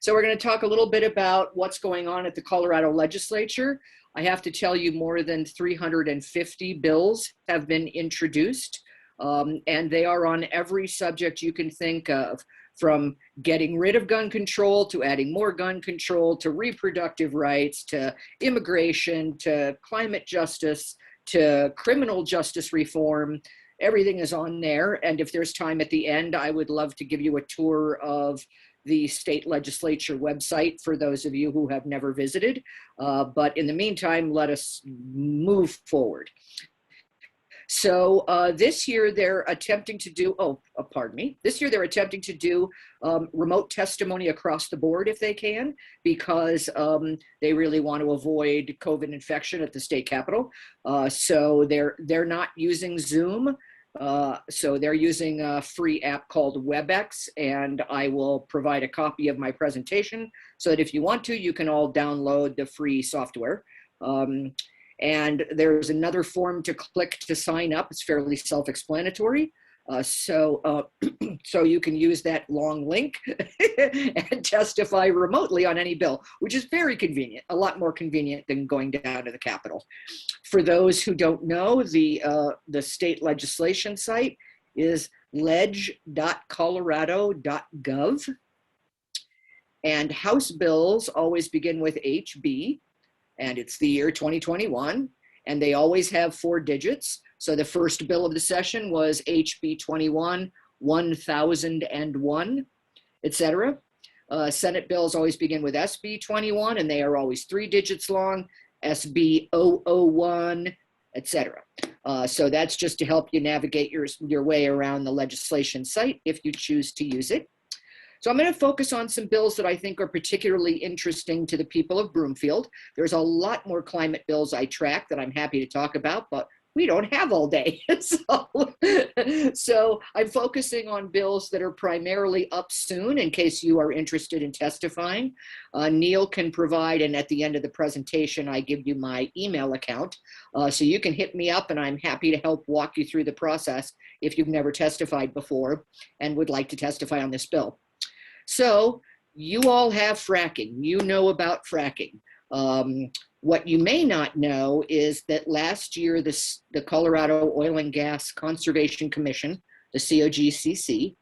So we're going to talk a little bit about what's going on at the Colorado legislature. I have to tell you more than 350 bills have been introduced, and they are on every subject you can think of, from getting rid of gun control to adding more gun control to reproductive rights to immigration to climate justice to criminal justice reform. Everything is on there. And if there's time at the end, I would love to give you a tour of the state legislature website for those of you who have never visited. But in the meantime, let us move forward. So this year they're attempting to do, this year they're attempting to do remote testimony across the board if they can, because they really want to avoid COVID infection at the state capitol. So they're not using Zoom. So they're using a free app called WebEx, and I will provide a copy of my presentation so that if you want to, you can all download the free software. And there's another form to click to sign up. It's fairly self-explanatory. So you can use that long link and testify remotely on any bill, which is very convenient, a lot more convenient than going down to the Capitol. For those who don't know, the state legislation site is ledge.colorado.gov. And House bills always begin with HB, and it's the year 2021, and they always have 4 digits. So the first bill of the session was HB 21, 1001, etc. Senate bills always begin with SB 21, and they are always 3 digits long, SB 001, etc. So that's just to help you navigate your way around the legislation site if you choose to use it. So I'm going to focus on some bills that I think are particularly interesting to the people of Broomfield. There's a lot more climate bills I track that I'm happy to talk about, but we don't have all day. So I'm focusing on bills that are primarily up soon in case you are interested in testifying. Neil can provide, and at the end of the presentation, I give you my email account. So you can hit me up and I'm happy to help walk you through the process if you've never testified before and would like to testify on this bill. So you all have fracking. You know about fracking. What you may not know is that last year, the Colorado Oil and Gas Conservation Commission, the COGCC,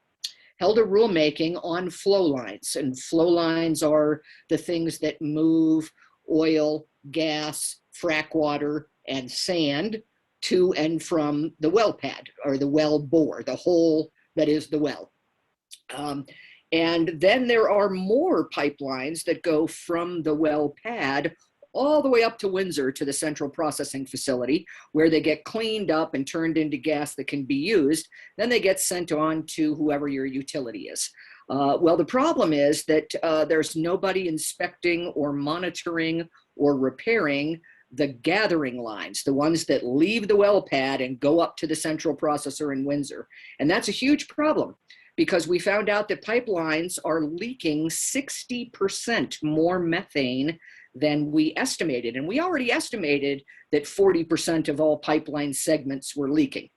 held a rulemaking on flow lines. And flow lines are the things that move oil, gas, frack water, and sand to and from the well pad, or the well bore, the hole that is the well. And then there are more pipelines that go from the well pad all the way up to Windsor to the central processing facility, where they get cleaned up and turned into gas that can be used. Then they get sent on to whoever your utility is. Well, the problem is that there's nobody inspecting or monitoring or repairing the gathering lines, the ones that leave the well pad and go up to the central processor in Windsor. And that's a huge problem, because we found out that pipelines are leaking 60% more methane than we estimated. And we already estimated that 40% of all pipeline segments were leaking.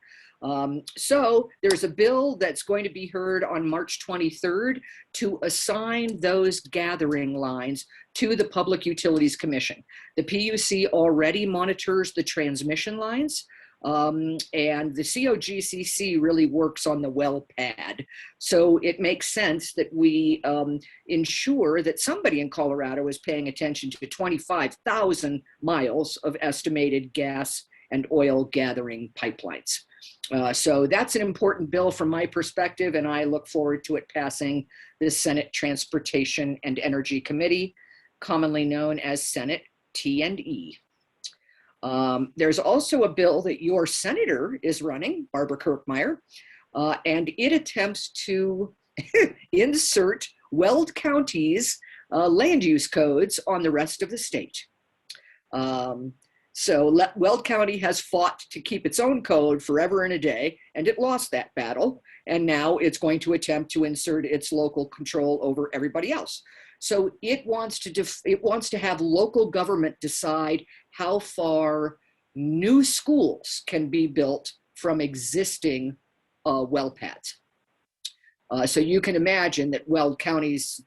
So there's a bill that's going to be heard on March 23rd to assign those gathering lines to the Public Utilities Commission. The PUC already monitors the transmission lines. And the COGCC really works on the well pad. So it makes sense that we ensure that somebody in Colorado is paying attention to 25,000 miles of estimated gas and oil gathering pipelines. So that's an important bill from my perspective, and I look forward to it passing the Senate Transportation and Energy Committee, commonly known as Senate T&E. There's also a bill that your senator is running, Barbara Kirkmeyer, and it attempts to insert Weld County's land use codes on the rest of the state. So Weld County has fought to keep its own code forever and a day, and it lost that battle. And now it's going to attempt to insert its local control over everybody else. So it wants to have local government decide how far new schools can be built from existing well pads. So you can imagine that Weld County's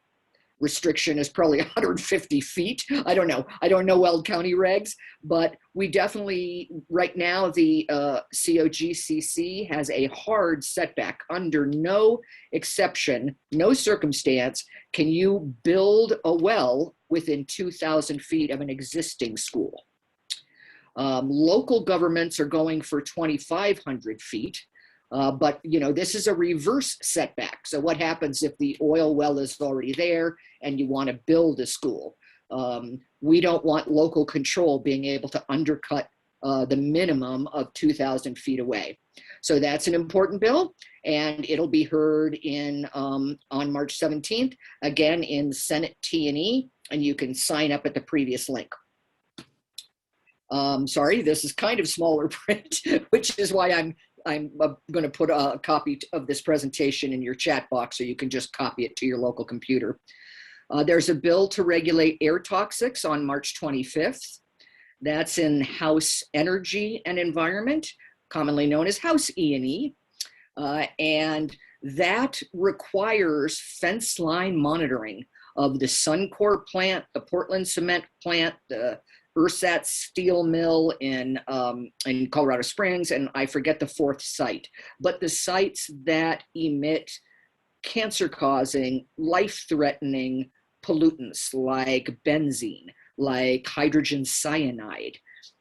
restriction is probably 150 feet. I don't know. I don't know Weld County regs, but we definitely, right now, the COGCC has a hard setback. Under no exception, no circumstance can you build a well within 2,000 feet of an existing school. Local governments are going for 2,500 feet. But this is a reverse setback. So what happens if the oil well is already there and you want to build a school? We don't want local control being able to undercut the minimum of 2,000 feet away. So that's an important bill, and it'll be heard on March 17th, again in Senate T&E, and you can sign up at the previous link. Sorry, this is kind of smaller print, which is why I'm going to put a copy of this presentation in your chat box so you can just copy it to your local computer. There's a bill to regulate air toxics on March 25th. That's in House Energy and Environment, commonly known as House E&E. And that requires fence line monitoring of the Suncor plant, the Portland cement plant, the Ursat steel mill in Colorado Springs, and I forget the fourth site, but the sites that emit cancer-causing, life-threatening pollutants like benzene, like hydrogen cyanide.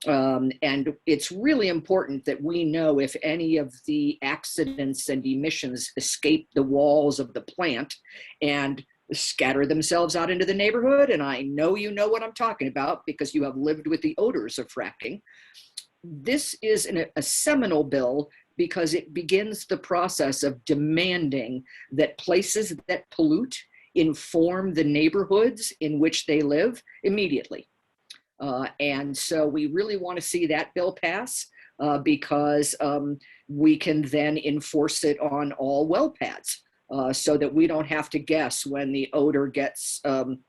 And it's really important that we know if any of the accidents and emissions escape the walls of the plant and scatter themselves out into the neighborhood. And I know you know what I'm talking about because you have lived with the odors of fracking. This is a seminal bill because it begins the process of demanding that places that pollute inform the neighborhoods in which they live immediately. And so we really want to see that bill pass because we can then enforce it on all well pads. So that we don't have to guess when the odor gets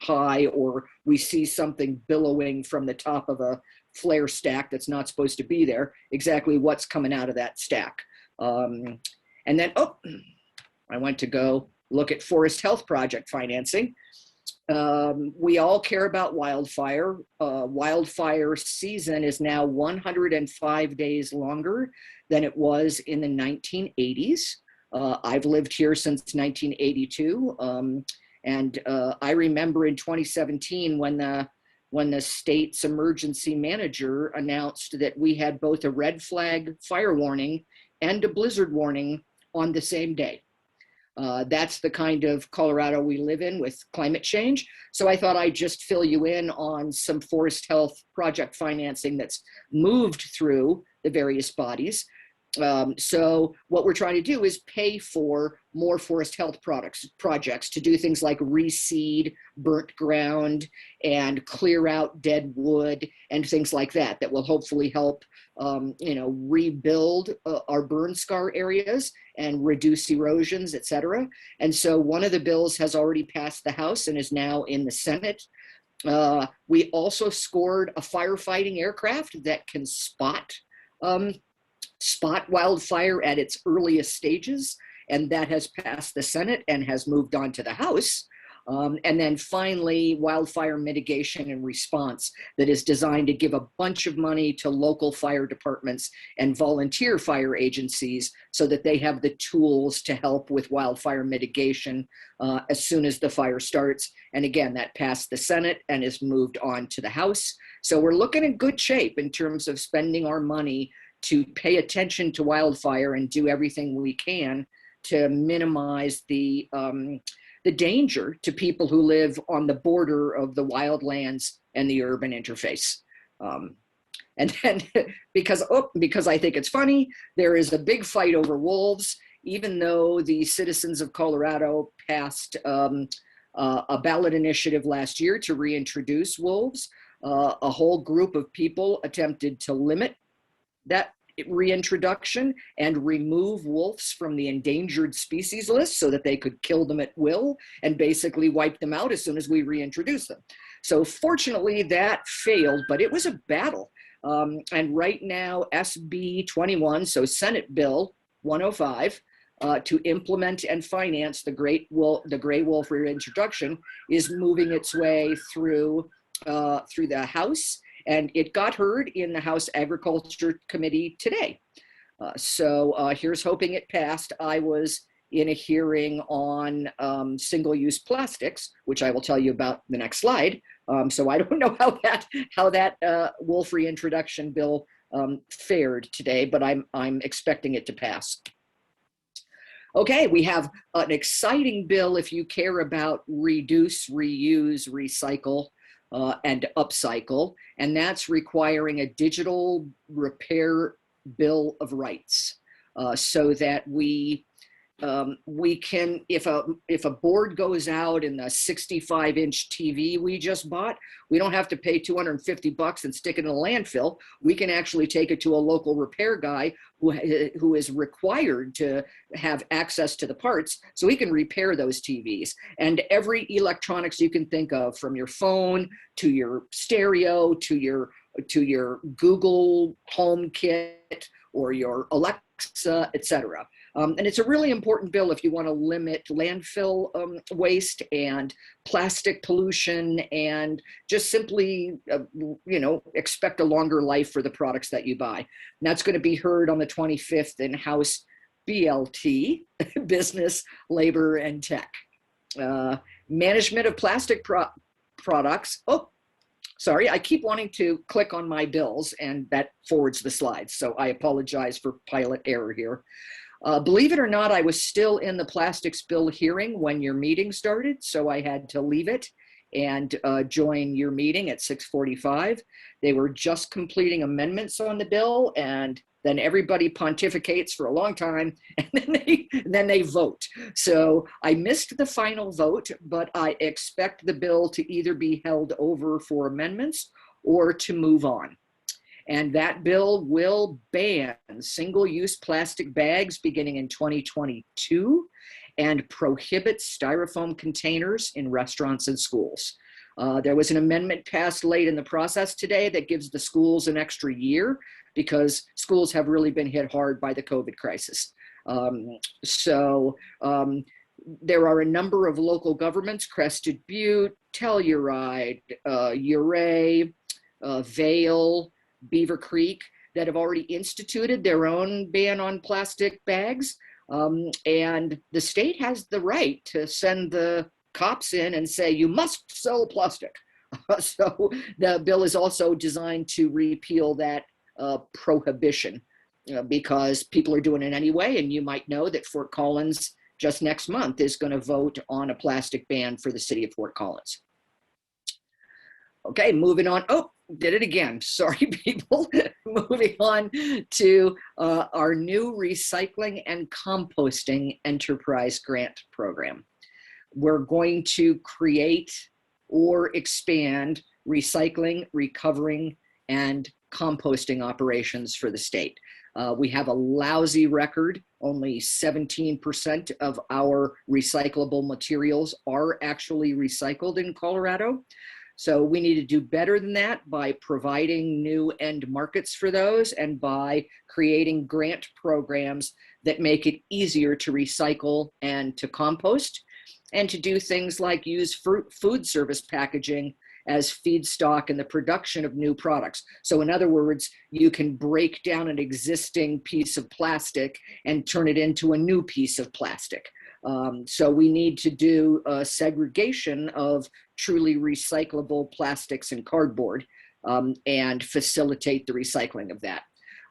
high or we see something billowing from the top of a flare stack that's not supposed to be there, exactly what's coming out of that stack. And then, I went to go look at Forest Health Project financing. We all care about wildfire. Wildfire season is now 105 days longer than it was in the 1980s. I've lived here since 1982, and I remember in 2017 when the state's emergency manager announced that we had both a red flag fire warning and a blizzard warning on the same day. That's the kind of Colorado we live in with climate change. So I thought I'd just fill you in on some Forest Health Project financing that's moved through the various bodies. So what we're trying to do is pay for more forest health projects to do things like reseed burnt ground and clear out dead wood and things like that, that will hopefully help, rebuild our burn scar areas and reduce erosions, et cetera. And so one of the bills has already passed the House and is now in the Senate. We also scored a firefighting aircraft that can spot wildfire at its earliest stages, and that has passed the Senate and has moved on to the House. And then finally, wildfire mitigation and response that is designed to give a bunch of money to local fire departments and volunteer fire agencies so that they have the tools to help with wildfire mitigation as soon as the fire starts. And again, that passed the Senate and is moved on to the House. So we're looking in good shape in terms of spending our money to pay attention to wildfire and do everything we can to minimize the danger to people who live on the border of the wildlands and the urban interface. And then because I think it's funny, there is a big fight over wolves, even though the citizens of Colorado passed a ballot initiative last year to reintroduce wolves. A whole group of people attempted to limit that reintroduction and remove wolves from the endangered species list so that they could kill them at will and basically wipe them out as soon as we reintroduce them. So fortunately that failed, but it was a battle. And right now SB 21, so Senate Bill 105, to implement and finance the gray wolf reintroduction is moving its way through the House, and it got heard in the House Agriculture Committee today. So here's hoping it passed. I was in a hearing on single-use plastics, which I will tell you about the next slide. So I don't know how that wolf reintroduction bill fared today, but I'm expecting it to pass. Okay, we have an exciting bill if you care about reduce, reuse, recycle, and upcycle, and that's requiring a digital repair bill of rights, so that we can, if a board goes out in the 65-inch TV we just bought, we don't have to pay $250 and stick it in a landfill. We can actually take it to a local repair guy who is required to have access to the parts, so he can repair those TVs. And every electronics you can think of, from your phone to your stereo to your Google Home Kit or your Alexa, etc. And it's a really important bill if you want to limit landfill waste and plastic pollution, and just simply, expect a longer life for the products that you buy. And that's going to be heard on the 25th in House BLT, Business, Labor, and Tech. Management of plastic products. Oh, sorry, I keep wanting to click on my bills, and that forwards the slides. So I apologize for pilot error here. Believe it or not, I was still in the plastics bill hearing when your meeting started, so I had to leave it and join your meeting at 6:45. They were just completing amendments on the bill, and then everybody pontificates for a long time, and then they vote. So I missed the final vote, but I expect the bill to either be held over for amendments or to move on. And that bill will ban single-use plastic bags beginning in 2022 and prohibit styrofoam containers in restaurants and schools. There was an amendment passed late in the process today that gives the schools an extra year, because schools have really been hit hard by the COVID crisis. There are a number of local governments, Crested Butte, Telluride, Ouray, Vail, Beaver Creek, that have already instituted their own ban on plastic bags. And the state has the right to send the cops in and say, you must sell plastic. So the bill is also designed to repeal that prohibition, because people are doing it anyway. And you might know that Fort Collins just next month is going to vote on a plastic ban for the city of Fort Collins. Okay, moving on. Oh, did it again. Sorry, people. Moving on to our new recycling and composting enterprise grant program. We're going to create or expand recycling, recovering, and composting operations for the state. We have a lousy record. Only 17% of our recyclable materials are actually recycled in Colorado. So we need to do better than that by providing new end markets for those, and by creating grant programs that make it easier to recycle and to compost, and to do things like use food service packaging as feedstock in the production of new products. So in other words, you can break down an existing piece of plastic and turn it into a new piece of plastic. So we need to do a segregation of truly recyclable plastics and cardboard, and facilitate the recycling of that.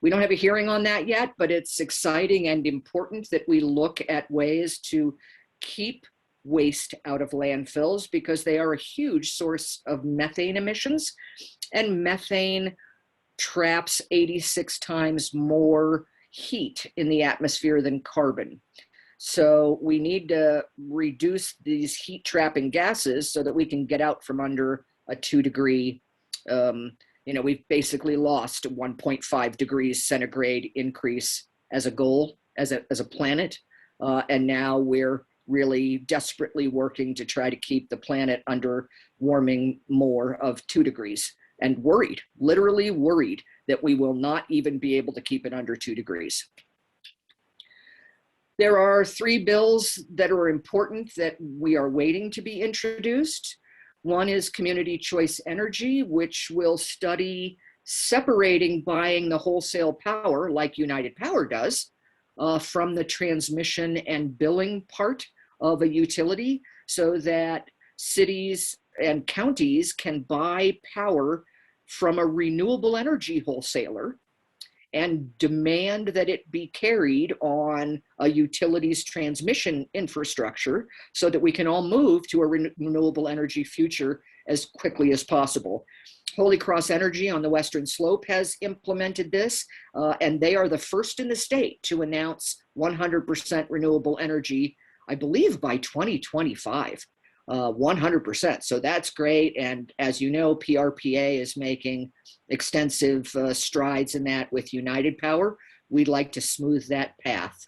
We don't have a hearing on that yet, but it's exciting and important that we look at ways to keep waste out of landfills, because they are a huge source of methane emissions, and methane traps 86 times more heat in the atmosphere than carbon. So we need to reduce these heat trapping gases so that we can get out from under a 2-degree, we've basically lost a 1.5 degrees centigrade increase as a goal, as a planet. And now we're really desperately working to try to keep the planet under warming more of 2 degrees, and worried, literally worried, that we will not even be able to keep it under 2 degrees. There are 3 bills that are important that we are waiting to be introduced. One is community choice energy, which will study separating buying the wholesale power like United Power does from the transmission and billing part of a utility so that cities and counties can buy power from a renewable energy wholesaler and demand that it be carried on a utility's transmission infrastructure so that we can all move to a renewable energy future as quickly as possible. Holy Cross Energy on the Western Slope has implemented this, and they are the first in the state to announce 100% renewable energy, I believe by 2025. 100%. So that's great. And as you know, PRPA is making extensive strides in that with United Power. We'd like to smooth that path.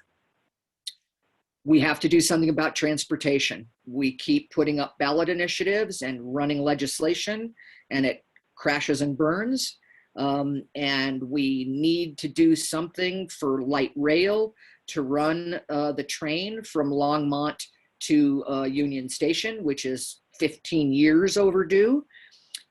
We have to do something about transportation. We keep putting up ballot initiatives and running legislation, and it crashes and burns. And we need to do something for light rail to run the train from Longmont to Union Station, which is 15 years overdue.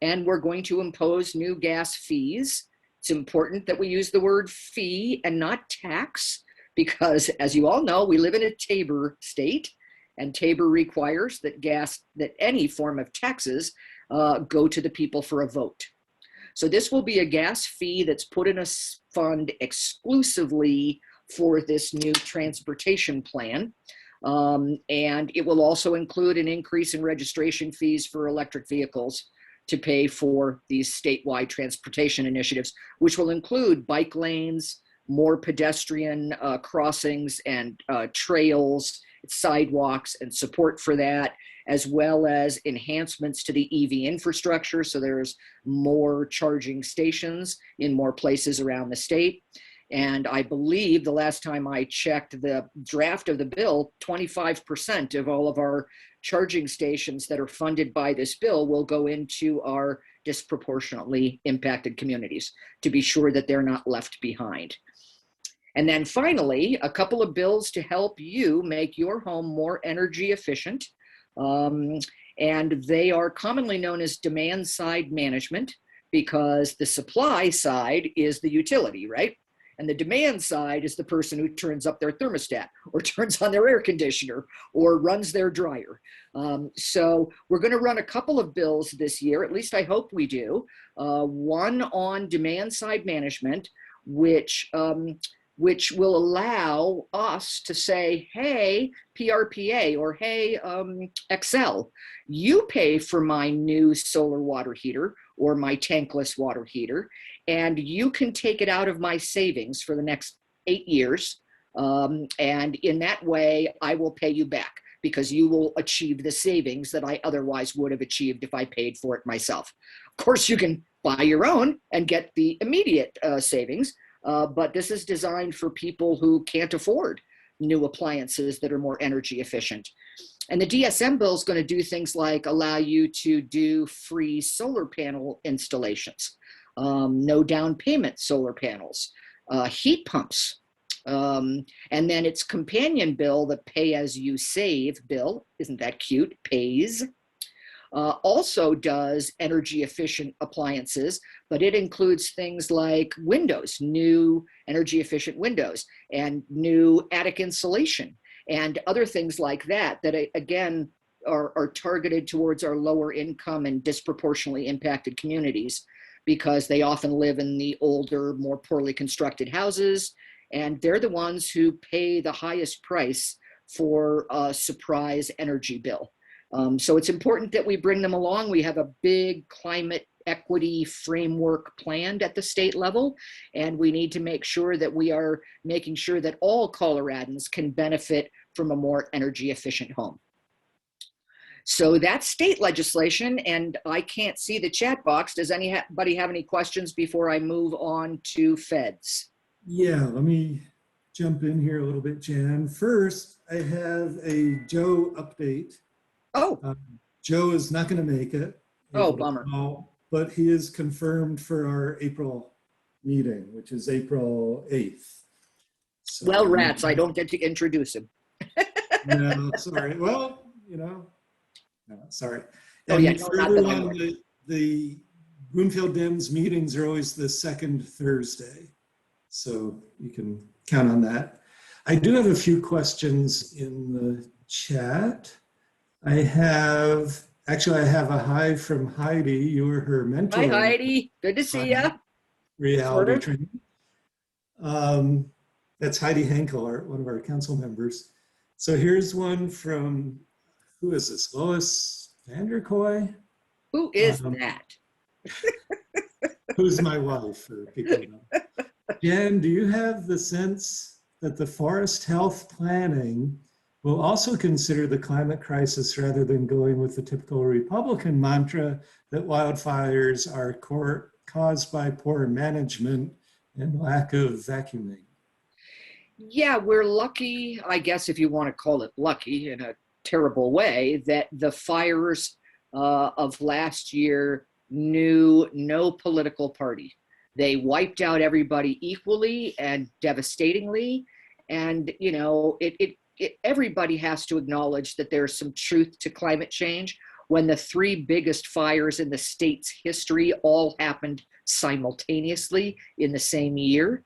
And we're going to impose new gas fees. It's important that we use the word fee and not tax, because as you all know, we live in a Tabor state, and Tabor requires that any form of taxes go to the people for a vote. So this will be a gas fee that's put in a fund exclusively for this new transportation plan. And it will also include an increase in registration fees for electric vehicles to pay for these statewide transportation initiatives, which will include bike lanes, more pedestrian crossings and trails, sidewalks, and support for that, as well as enhancements to the EV infrastructure. So there's more charging stations in more places around the state. And I believe the last time I checked the draft of the bill, 25% of all of our charging stations that are funded by this bill will go into our disproportionately impacted communities to be sure that they're not left behind. And then finally, a couple of bills to help you make your home more energy efficient. And they are commonly known as demand side management, because the supply side is the utility, right? And the demand side is the person who turns up their thermostat or turns on their air conditioner or runs their dryer. So we're going to run a couple of bills this year, at least I hope we do. One on demand side management, which will allow us to say, hey, PRPA, or hey, Excel, you pay for my new solar water heater or my tankless water heater, and you can take it out of my savings for the next 8 years. And in that way, I will pay you back because you will achieve the savings that I otherwise would have achieved if I paid for it myself. Of course, you can buy your own and get the immediate savings, but this is designed for people who can't afford new appliances that are more energy efficient. And the DSM bill is going to do things like allow you to do free solar panel installations, no down payment solar panels, heat pumps. And then its companion bill, the pay as you save bill, isn't that cute? Pays. Also does energy efficient appliances, but it includes things like windows, new energy efficient windows, and new attic insulation, and other things like that, that again are targeted towards our lower income and disproportionately impacted communities, because they often live in the older, more poorly constructed houses, and they're the ones who pay the highest price for a surprise energy bill. So it's important that we bring them along. We have a big climate equity framework planned at the state level, and we need to make sure that we are making sure that all Coloradans can benefit from a more energy efficient home. So that's state legislation, and I can't see the chat box. Does anybody have any questions before I move on to feds? Yeah, let me jump in here a little bit, Jan. First, I have a Joe update. Oh. Joe is not going to make it. Oh, bummer. But he is confirmed for our April meeting, which is April 8th. So, Well, rats, I don't get to introduce him. No, sorry. Well, no, sorry. Oh, And yeah, no, for not that I'm everyone, the Broomfield Dems meetings are always the second Thursday. So you can count on that. I do have a few questions in the chat. I have a hi from Heidi. You were her mentor. Hi, Heidi. Good to see you. Reality Sort of. training. That's Heidi Henkel, one of our council members. So here's one from, who is this? Lois Vanderkoy? Who is that? Who's my wife, for people who know. Jen, do you have the sense that the forest health planning will also consider the climate crisis rather than going with the typical Republican mantra that wildfires are caused by poor management and lack of vacuuming? Yeah, we're lucky, I guess, if you want to call it lucky in a terrible way, that the fires of last year knew no political party. They wiped out everybody equally and devastatingly. And, everybody has to acknowledge that there's some truth to climate change when the three biggest fires in the state's history all happened simultaneously in the same year.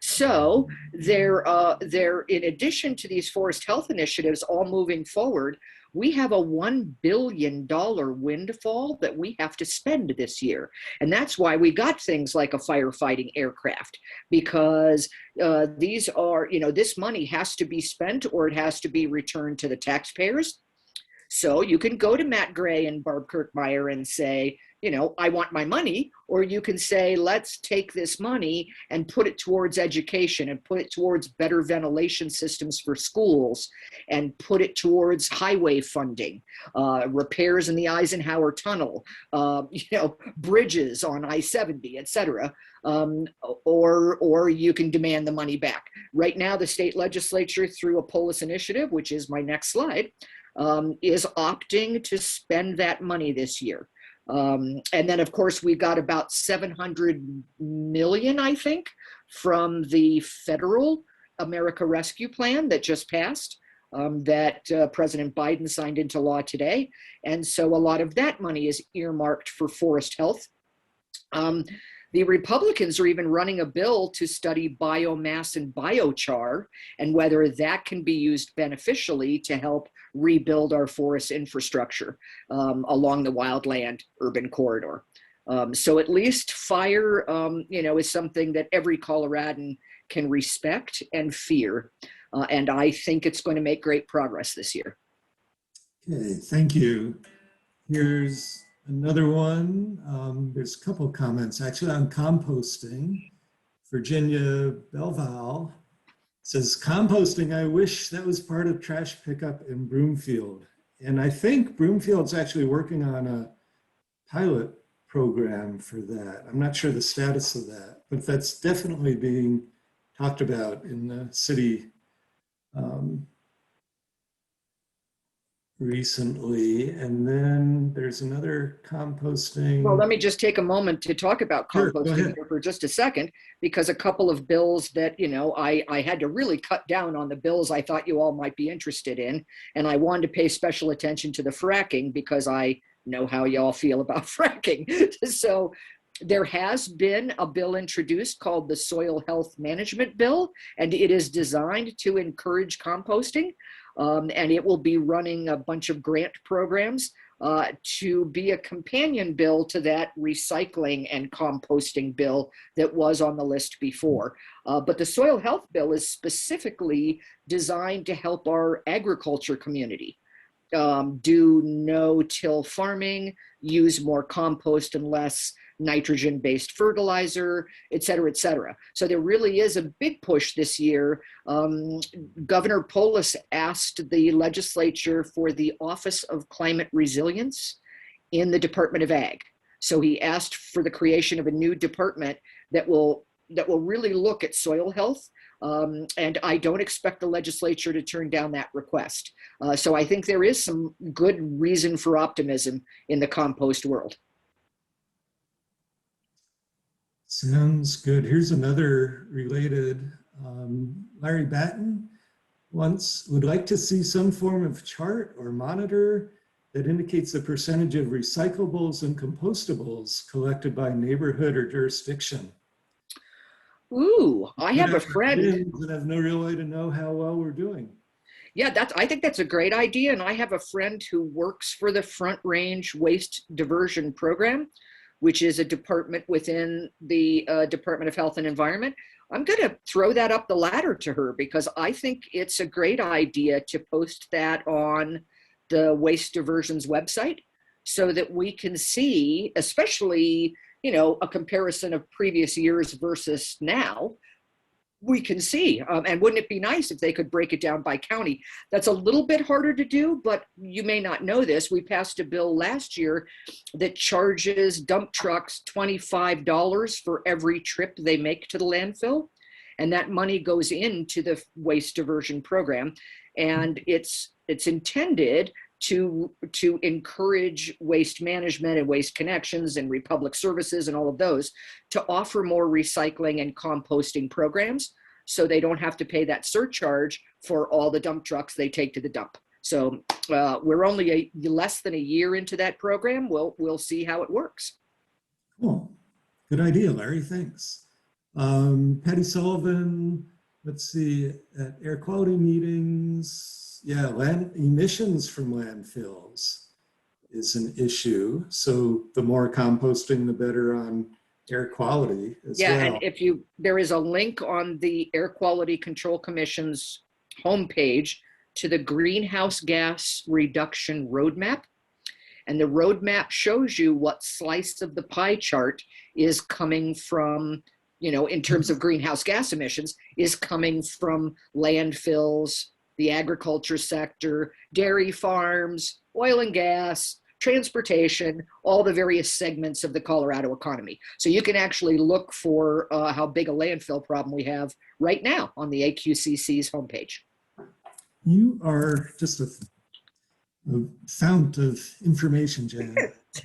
So in addition to these forest health initiatives all moving forward, we have a $1 billion windfall that we have to spend this year. And that's why we got things like a firefighting aircraft, because these are, this money has to be spent or it has to be returned to the taxpayers. So you can go to Matt Gray and Barb Kirkmeyer and say, I want my money, or you can say, let's take this money and put it towards education and put it towards better ventilation systems for schools and put it towards highway funding, repairs in the Eisenhower Tunnel, bridges on I-70, et cetera. Or you can demand the money back. Right now, the state legislature, through a Polis initiative, which is my next slide, is opting to spend that money this year. And then, of course, we got about 700 million, I think, from the federal America Rescue Plan that just passed, that President Biden signed into law today. And so a lot of that money is earmarked for forest health. The Republicans are even running a bill to study biomass and biochar and whether that can be used beneficially to help rebuild our forest infrastructure along the wildland urban corridor. So at least fire, is something that every Coloradan can respect and fear. And I think it's going to make great progress this year. Okay, thank you. Here's another one. There's a couple of comments actually on composting. Virginia Belval says, composting, I wish that was part of trash pickup in Broomfield. And I think Broomfield's actually working on a pilot program for that. I'm not sure the status of that, but that's definitely being talked about in the city recently. And then there's another composting. Well, let me just take a moment to talk about composting here for just a second, because a couple of bills that, I had to really cut down on the bills I thought you all might be interested in. And I wanted to pay special attention to the fracking because I know how y'all feel about fracking. So there has been a bill introduced called the Soil Health Management Bill, and it is designed to encourage composting. And it will be running a bunch of grant programs to be a companion bill to that recycling and composting bill that was on the list before. But the soil health bill is specifically designed to help our agriculture community do no-till farming, use more compost and less nitrogen-based fertilizer, et cetera, et cetera. So there really is a big push this year. Governor Polis asked the legislature for the Office of Climate Resilience in the Department of Ag. So he asked for the creation of a new department that will really look at soil health. And I don't expect the legislature to turn down that request. So I think there is some good reason for optimism in the compost world. Sounds good. Here's another related Larry Batten would like to see some form of chart or monitor that indicates the percentage of recyclables and compostables collected by neighborhood or jurisdiction. Ooh, I have a friend. And have no real way to know how well we're doing. Yeah, I think that's a great idea. And I have a friend who works for the Front Range Waste Diversion Program, which is a department within the Department of Health and Environment. I'm going to throw that up the ladder to her because I think it's a great idea to post that on the Waste Diversion's website so that we can see, especially, you know, a comparison of previous years versus now. We can see, and wouldn't it be nice if they could break it down by county? That's a little bit harder to do, but you may not know this. We passed a bill last year that charges dump trucks $25 for every trip they make to the landfill. And that money goes into the waste diversion program. And it's intended to encourage waste management and waste connections and Republic Services and all of those to offer more recycling and composting programs so they don't have to pay that surcharge for all the dump trucks they take to the dump. So we're only less than a year into that program. We'll see how it works. Cool. Good idea, Larry. Thanks. Patty Sullivan, let's see, at air quality meetings. Yeah, land emissions from landfills is an issue. So the more composting, the better on air quality as well. Yeah, and there is a link on the Air Quality Control Commission's homepage to the greenhouse gas reduction roadmap. And the roadmap shows you what slice of the pie chart is coming from, you know, in terms of greenhouse gas emissions, is coming from landfills, the agriculture sector, dairy farms, oil and gas, transportation, all the various segments of the Colorado economy. So you can actually look for how big a landfill problem we have right now on the AQCC's homepage. You are just a fount of information, Jan.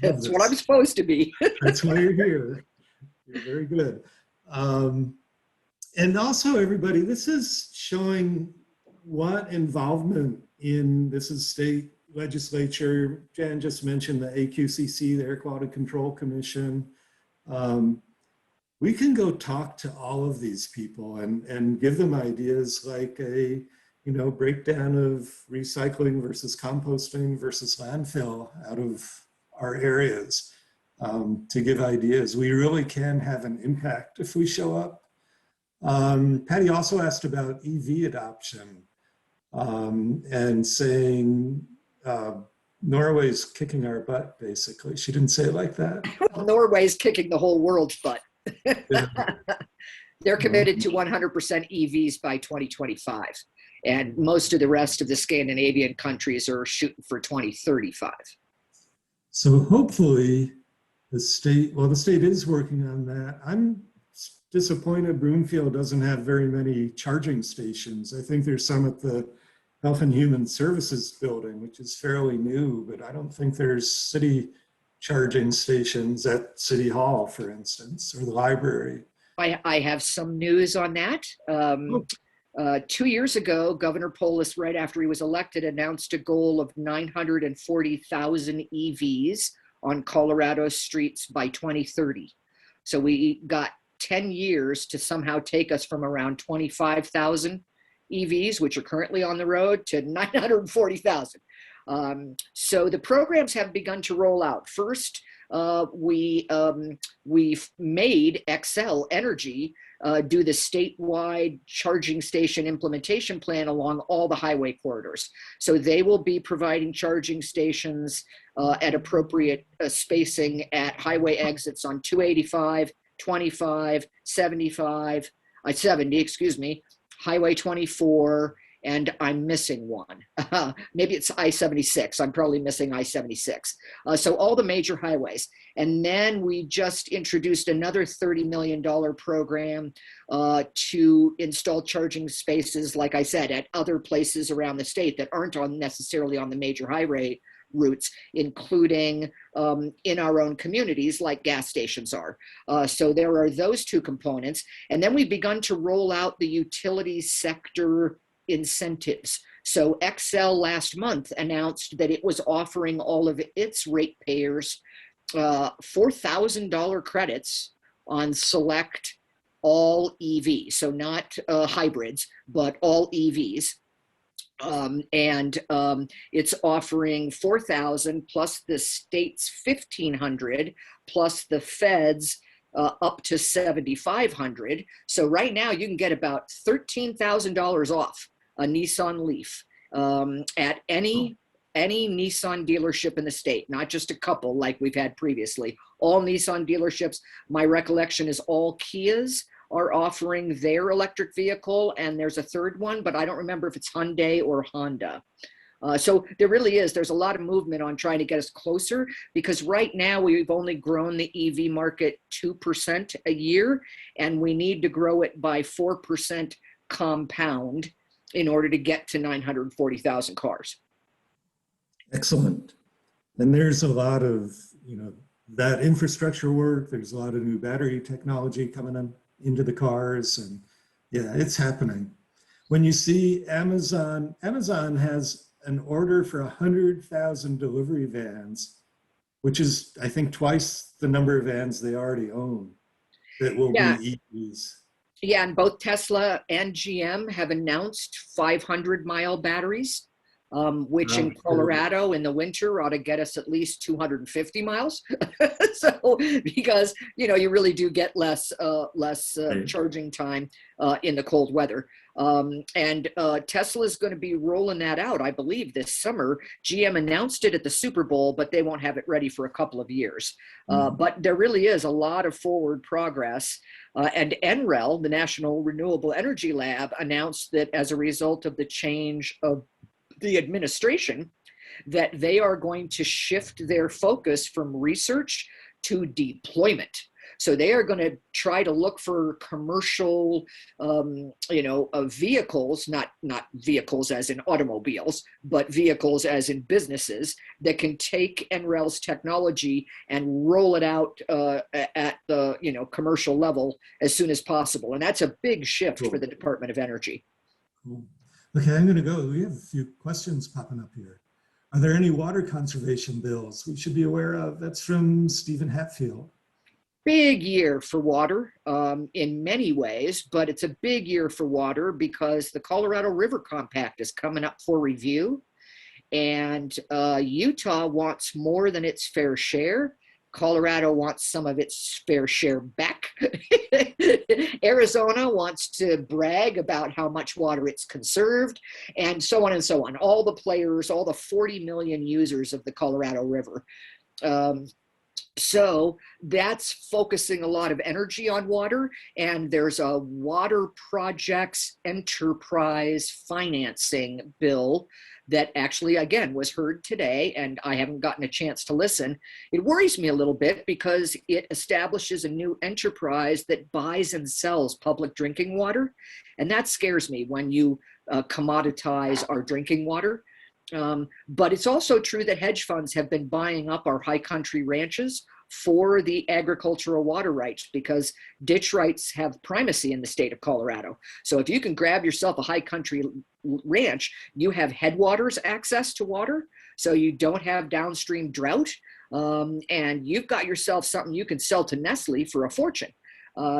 That's what I'm supposed to be. That's why you're here. You're very good. And also, everybody, this is showing what involvement this is state legislature. Jan just mentioned the AQCC, the Air Quality Control Commission. We can go talk to all of these people and give them ideas like a, you know, breakdown of recycling versus composting versus landfill out of our areas to give ideas. We really can have an impact if we show up. Patty also asked about EV adoption and saying Norway's kicking our butt, basically. She didn't say it like that. Well, Norway's kicking the whole world's butt. Yeah. They're committed to 100% EVs by 2025. And most of the rest of the Scandinavian countries are shooting for 2035. So hopefully the state is working on that. I'm disappointed Broomfield doesn't have very many charging stations. I think there's some at the Health and Human Services building, which is fairly new, but I don't think there's city charging stations at City Hall, for instance, or the library. I have some news on that. 2 years ago, Governor Polis, right after he was elected, announced a goal of 940,000 EVs on Colorado streets by 2030. So we got 10 years to somehow take us from around 25,000 EVs, which are currently on the road, to 940,000. So the programs have begun to roll out. First, we've made Xcel Energy do the statewide charging station implementation plan along all the highway corridors. So they will be providing charging stations at appropriate spacing at highway exits on 285, 25, 75, 70, excuse me, Highway 24, and I'm missing one. Maybe it's I-76. I'm probably missing I-76. So all the major highways. And then we just introduced another $30 million program to install charging spaces, like I said, at other places around the state that aren't necessarily on the major highway routes, including in our own communities like gas stations are. So there are those two components. And then we've begun to roll out the utility sector incentives. So Xcel last month announced that it was offering all of its ratepayers $4,000 credits on select all EVs. So not hybrids, but all EVs. It's offering 4,000 plus the state's 1,500 plus the feds up to 7,500. So right now you can get about $13,000 off a Nissan Leaf at any Nissan dealership in the state, not just a couple like we've had previously. All Nissan dealerships, my recollection is all Kias are offering their electric vehicle, and there's a third one, but I don't remember if it's Hyundai or Honda. So there really is, there's a lot of movement on trying to get us closer, because right now we've only grown the EV market 2% a year, and we need to grow it by 4% compound in order to get to 940,000 cars. Excellent. And there's a lot of, that infrastructure work. There's a lot of new battery technology coming into the cars, and yeah, it's happening. When you see Amazon has an order for 100,000 delivery vans, which is, I think, twice the number of vans they already own that will be EVs. Yeah, and both Tesla and GM have announced 500-mile batteries, which in Colorado in the winter ought to get us at least 250 miles. So, because, you really do get less charging time in the cold weather. Tesla is going to be rolling that out, I believe, this summer. GM announced it at the Super Bowl, but they won't have it ready for a couple of years. But there really is a lot of forward progress. And NREL, the National Renewable Energy Lab, announced that as a result of the change of the administration, that they are going to shift their focus from research to deployment. So they are going to try to look for commercial, vehicles, not vehicles as in automobiles, but vehicles as in businesses that can take NREL's technology and roll it out at the commercial level as soon as possible. And that's a big shift for the Department of Energy. Cool. Okay, I'm going to go. We have a few questions popping up here. Are there any water conservation bills we should be aware of? That's from Stephen Hatfield. Big year for water in many ways, but it's a big year for water because the Colorado River Compact is coming up for review, and Utah wants more than its fair share. Colorado wants some of its fair share back. Arizona wants to brag about how much water it's conserved, and so on and so on. All the players, all the 40 million users of the Colorado River. So that's focusing a lot of energy on water, and there's a water projects enterprise financing bill that actually, again, was heard today, and I haven't gotten a chance to listen. It worries me a little bit because it establishes a new enterprise that buys and sells public drinking water, and that scares me when you commoditize our drinking water. But it's also true that hedge funds have been buying up our high country ranches for the agricultural water rights, because ditch rights have primacy in the state of Colorado. So if you can grab yourself a high country ranch, you have headwaters access to water, so you don't have downstream drought, and you've got yourself something you can sell to Nestle for a fortune.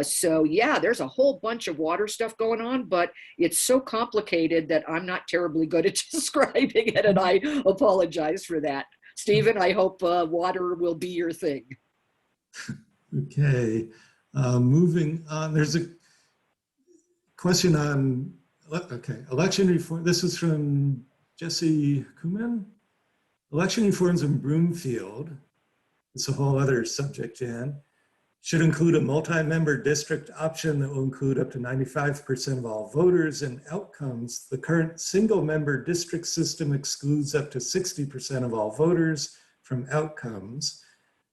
So yeah, there's a whole bunch of water stuff going on, but it's so complicated that I'm not terribly good at describing it, and I apologize for that. Stephen, I hope water will be your thing. Okay, moving on. There's a question on, election reform. This is from Jesse Kuman. Election reforms in Broomfield. It's a whole other subject, Jan. Should include a multi-member district option that will include up to 95% of all voters and outcomes. The current single-member district system excludes up to 60% of all voters from outcomes.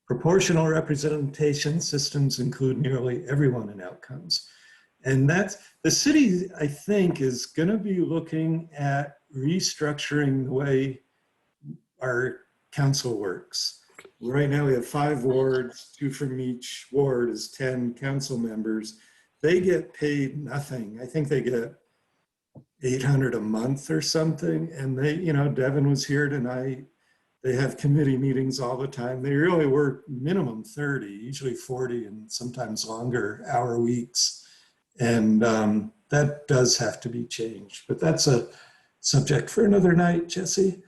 Proportional representation systems include nearly everyone in outcomes. And that's, the city, I think, is going to be looking at restructuring the way our council works. Right now we have 5 wards, 2 from each ward is 10 council members. They get paid nothing. I think they get $800 a month or something. And they, you know, Devin was here tonight. They have committee meetings all the time. They really work minimum 30, usually 40 and sometimes longer hour weeks. And that does have to be changed, but that's a subject for another night, Jesse.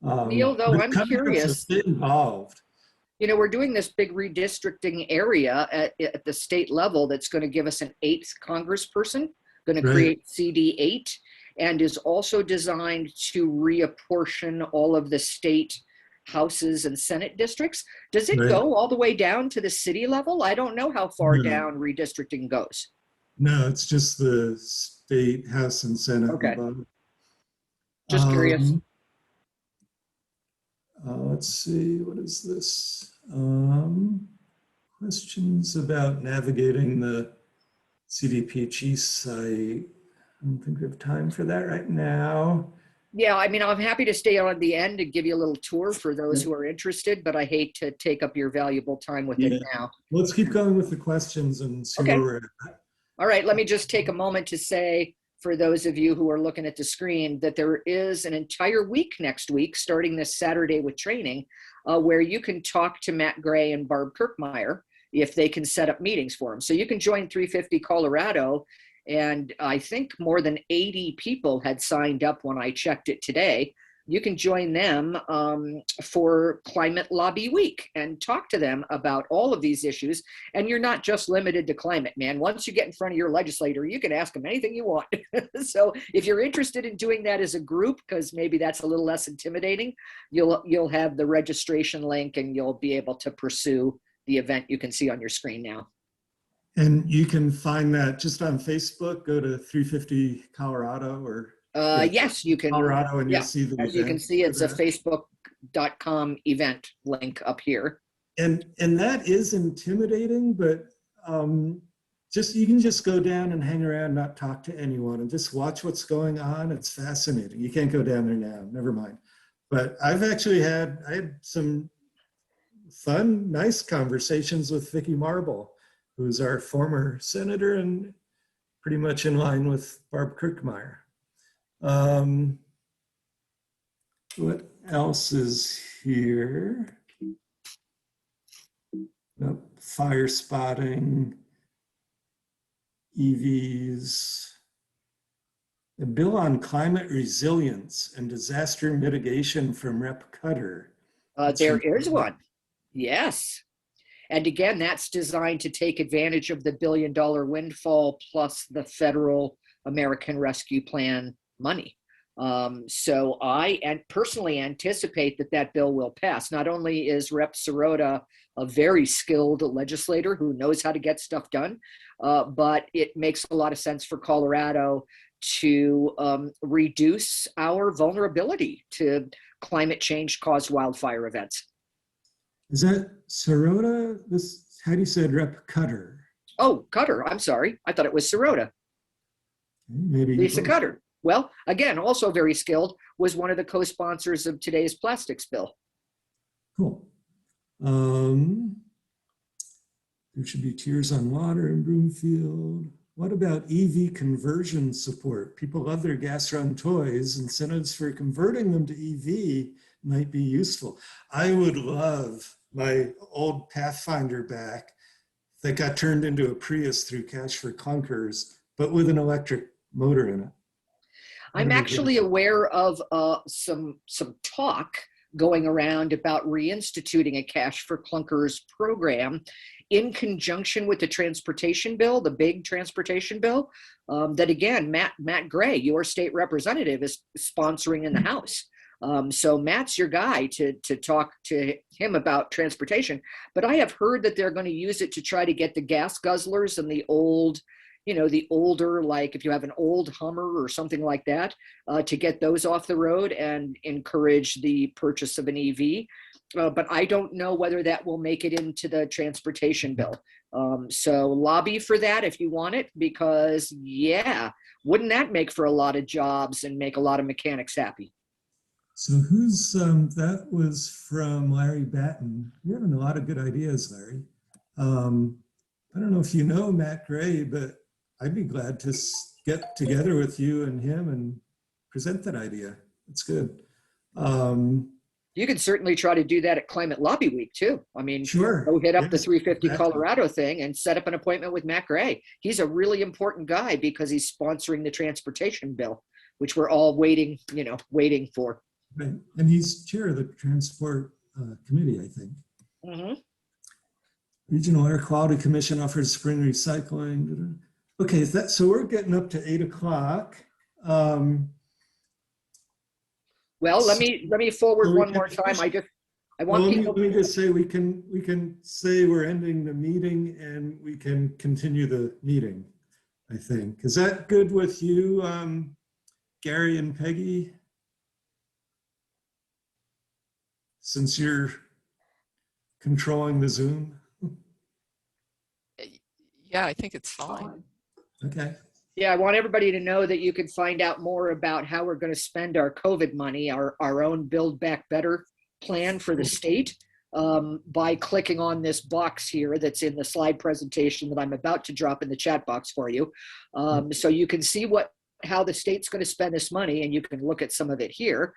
Neil, though, but I'm Congress curious. has been involved. You know, we're doing this big redistricting area at the state level that's going to give us an 8th congressperson, going to Right. create CD8, and is also designed to reapportion all of the state houses and Senate districts. Does it Right. go all the way down to the city level? I don't know how far No. down redistricting goes. No, it's just the state House and Senate. Okay. Above. Just curious. Let's see, what is this? Questions about navigating the CDPHE site. I don't think we have time for that right now. Yeah, I mean, I'm happy to stay on at the end and give you a little tour for those who are interested, but I hate to take up your valuable time with it now. Let's keep going with the questions and see Okay. where we're at. All right, let me just take a moment to say, for those of you who are looking at the screen, that there is an entire week next week, starting this Saturday with training, where you can talk to Matt Gray and Barb Kirkmeyer if they can set up meetings for them. So you can join 350 Colorado, and I think more than 80 people had signed up when I checked it today. You can join them for Climate Lobby Week and talk to them about all of these issues. And you're not just limited to climate, man. Once you get in front of your legislator, you can ask them anything you want. So if you're interested in doing that as a group, because maybe that's a little less intimidating, you'll have the registration link and you'll be able to pursue the event you can see on your screen now. And you can find that just on Facebook, go to 350 Colorado or yes, you can. Colorado, and Yeah, you'll see the as you can event see, for it's a that. facebook.com event link up here. And that is intimidating, but you can just go down and hang around, not talk to anyone, and just watch what's going on. It's fascinating. You can't go down there now, never mind. But I had some fun, nice conversations with Vicki Marble, who's our former senator and pretty much in line with Barb Kirkmeyer. What else is here? Nope. Fire spotting, EVs, a bill on climate resilience and disaster mitigation from Rep. Cutter. There is one. Yes. And again, that's designed to take advantage of the $1 billion windfall plus the federal American Rescue Plan money. So I personally anticipate that bill will pass. Not only is Rep. Sirota a very skilled legislator who knows how to get stuff done, but it makes a lot of sense for Colorado to reduce our vulnerability to climate change caused wildfire events. Is that Sirota? How do you say it, Rep. Cutter? Oh, Cutter. I'm sorry. I thought it was Sirota. Maybe Lisa Cutter. Well, again, also very skilled, was one of the co-sponsors of today's plastics bill. Cool. There should be tiers on water in Broomfield. What about EV conversion support? People love their gas-run toys. Incentives for converting them to EV might be useful. I would love my old Pathfinder back that got turned into a Prius through Cash for Clunkers, but with an electric motor in it. I'm actually aware of some talk going around about reinstituting a Cash for Clunkers program in conjunction with the transportation bill, the big transportation bill, that again, Matt Gray, your state representative, is sponsoring in the House. So Matt's your guy to talk to him about transportation. But I have heard that they're going to use it to try to get the gas guzzlers and the old, the older, like if you have an old Hummer or something like that, to get those off the road and encourage the purchase of an EV. But I don't know whether that will make it into the transportation bill. So lobby for that if you want it, because yeah, wouldn't that make for a lot of jobs and make a lot of mechanics happy? So who's, that was from Larry Batten. You're having a lot of good ideas, Larry. I don't know if you know Matt Gray, but I'd be glad to get together with you and him and present that idea. It's good. You can certainly try to do that at Climate Lobby Week too. I mean, Sure. go hit up the Yes, 350 exactly. Colorado thing and set up an appointment with Matt Gray. He's a really important guy because he's sponsoring the transportation bill, which we're all waiting for. Right. And he's chair of the transport committee, I think. Mm-hmm. Regional Air Quality Commission offers spring recycling. Okay, so we're getting up to 8 o'clock. Well, let me forward one more time. I want people. Let me just say we can say we're ending the meeting and we can continue the meeting, I think. Is that good with you, Gary and Peggy? Since you're controlling the Zoom? Yeah, I think it's fine. Okay. Yeah, I want everybody to know that you can find out more about how we're going to spend our COVID money, our own Build Back Better plan for the state, by clicking on this box here that's in the slide presentation that I'm about to drop in the chat box for you. So you can see how the state's going to spend this money, and you can look at some of it here.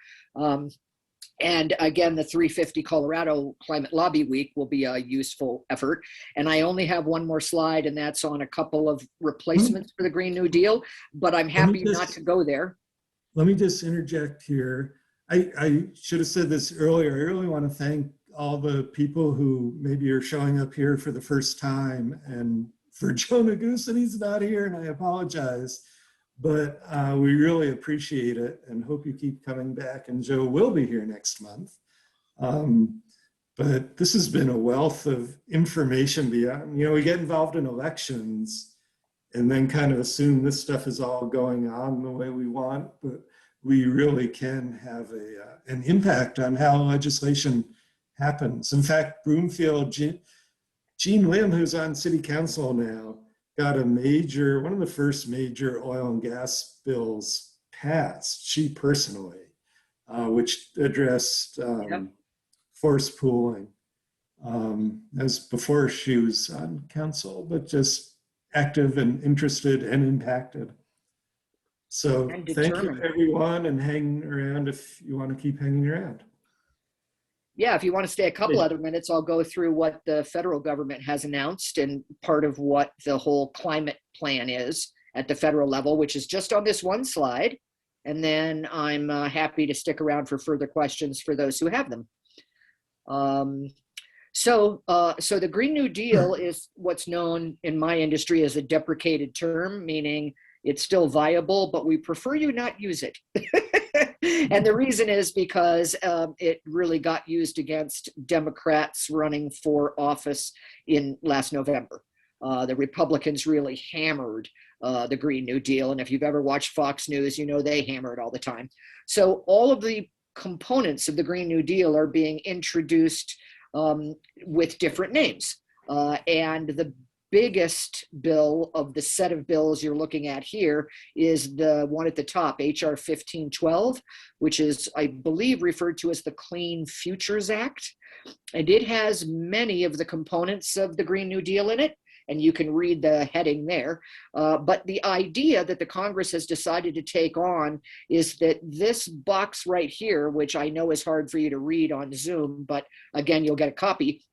And again, the 350 Colorado Climate Lobby Week will be a useful effort. And I only have one more slide, and that's on a couple of replacements for the Green New Deal, but I'm happy not to go there. Let me just interject here. I should have said this earlier. I really want to thank all the people who maybe are showing up here for the first time, and for Joe Neguse, he's not here, and I apologize. But we really appreciate it and hope you keep coming back. And Joe will be here next month. But this has been a wealth of information beyond, we get involved in elections and then kind of assume this stuff is all going on the way we want, but we really can have an impact on how legislation happens. In fact, Broomfield, Jean Lim, who's on city council now, got one of the first major oil and gas bills passed, she personally, which addressed forced pooling. As before she was on council, but just active and interested and impacted. So thank you everyone, and hang around if you want to keep hanging around. Yeah, if you want to stay a couple other minutes, I'll go through what the federal government has announced and part of what the whole climate plan is at the federal level, which is just on this one slide. And then I'm happy to stick around for further questions for those who have them. So the Green New Deal is what's known in my industry as a deprecated term, meaning it's still viable, but we prefer you not use it. And the reason is because it really got used against Democrats running for office in last November. The Republicans really hammered the Green New Deal. And if you've ever watched Fox News, you know they hammer it all the time. So all of the components of the Green New Deal are being introduced with different names. And the biggest bill of the set of bills you're looking at here is the one at the top, HR 1512, which is, I believe, referred to as the Clean Futures Act. And it has many of the components of the Green New Deal in it, and you can read the heading there. But the idea that the Congress has decided to take on is that this box right here, which I know is hard for you to read on Zoom, but again, you'll get a copy.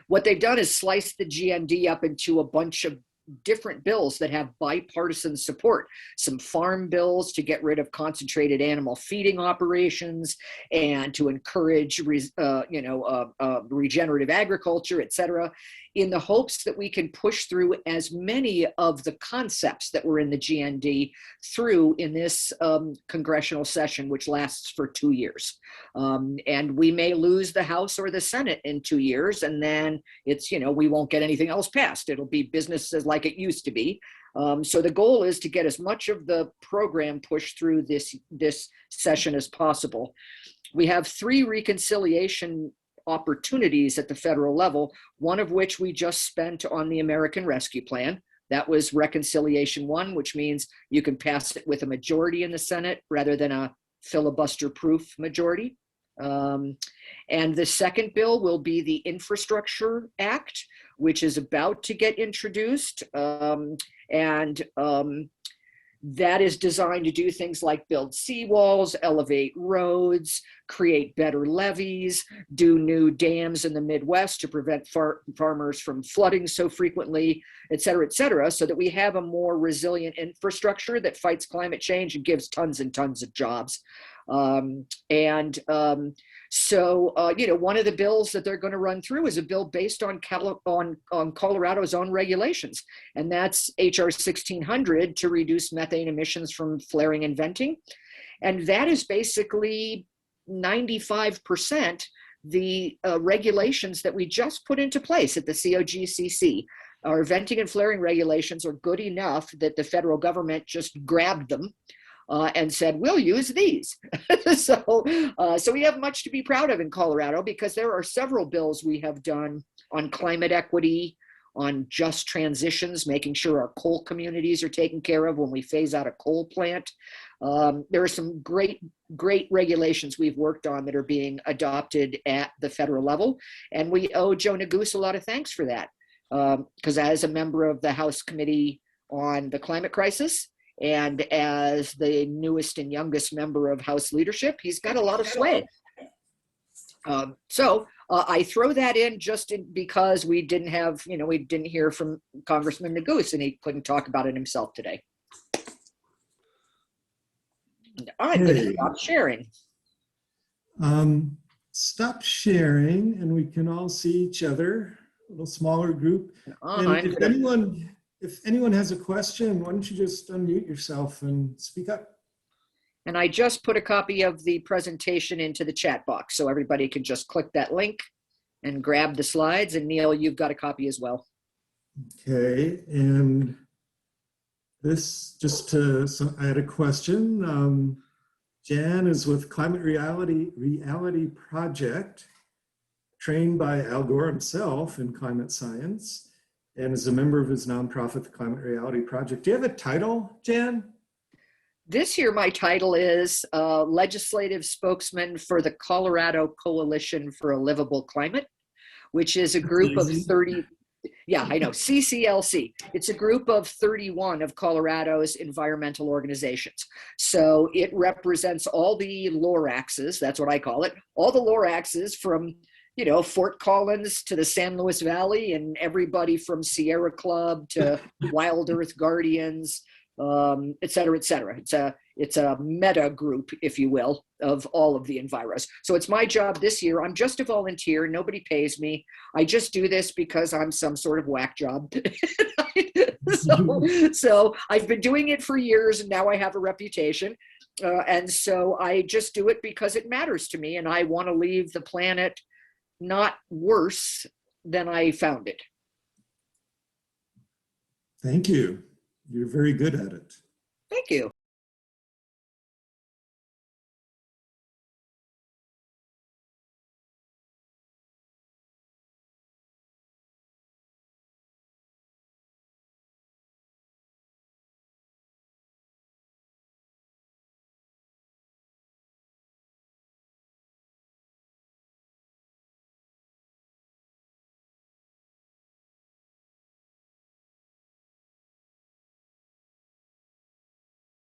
What they've done is slice the GND up into a bunch of different bills that have bipartisan support. Some farm bills to get rid of concentrated animal feeding operations and to encourage regenerative agriculture, etc., in the hopes that we can push through as many of the concepts that were in the GND through in this congressional session, which lasts for 2 years. And we may lose the House or the Senate in 2 years, and then it's, we won't get anything else passed. It'll be business as like it used to be. So the goal is to get as much of the program pushed through this session as possible. We have 3 reconciliation opportunities at the federal level, one of which we just spent on the American Rescue Plan. That was Reconciliation 1, which means you can pass it with a majority in the Senate rather than a filibuster-proof majority. And the second bill will be the Infrastructure Act, which is about to get introduced. That is designed to do things like build seawalls, elevate roads, create better levees, do new dams in the Midwest to prevent farmers from flooding so frequently, et cetera, so that we have a more resilient infrastructure that fights climate change and gives tons and tons of jobs. One of the bills that they're going to run through is a bill based on Colorado's own regulations, and that's HR 1600 to reduce methane emissions from flaring and venting. And that is basically 95% the regulations that we just put into place at the COGCC. Our venting and flaring regulations are good enough that the federal government just grabbed them and said, we'll use these. So we have much to be proud of in Colorado, because there are several bills we have done on climate equity, on just transitions, making sure our coal communities are taken care of when we phase out a coal plant. There are some great regulations we've worked on that are being adopted at the federal level. And we owe Joe Neguse a lot of thanks for that. Because as a member of the House Committee on the Climate Crisis, and as the newest and youngest member of House leadership, he's got a lot of sway. I throw that in because we didn't hear from Congressman Neguse, and he couldn't talk about it himself today. I'm going to stop sharing. Stop sharing, and we can all see each other, a little smaller group. And if anyone has a question, why don't you just unmute yourself and speak up? And I just put a copy of the presentation into the chat box, so everybody can just click that link and grab the slides. And Neil, you've got a copy as well. Okay, and this, I had a question. Jan is with Climate Reality Project, trained by Al Gore himself in climate science, and is a member of his nonprofit, the Climate Reality Project. Do you have a title, Jan? This year, my title is Legislative Spokesman for the Colorado Coalition for a Livable Climate, which is a group of 30, yeah, I know, CCLC. It's a group of 31 of Colorado's environmental organizations. So it represents all the Loraxes, that's what I call it, all the Loraxes from Fort Collins to the San Luis Valley, and everybody from Sierra Club to Wild Earth Guardians, et cetera, et cetera. It's a meta group, if you will, of all of the enviros. So it's my job this year. I'm just a volunteer. Nobody pays me. I just do this because I'm some sort of whack job. So I've been doing it for years, and now I have a reputation. And so I just do it because it matters to me, and I want to leave the planet not worse than I found it. Thank you. You're very good at it. Thank you.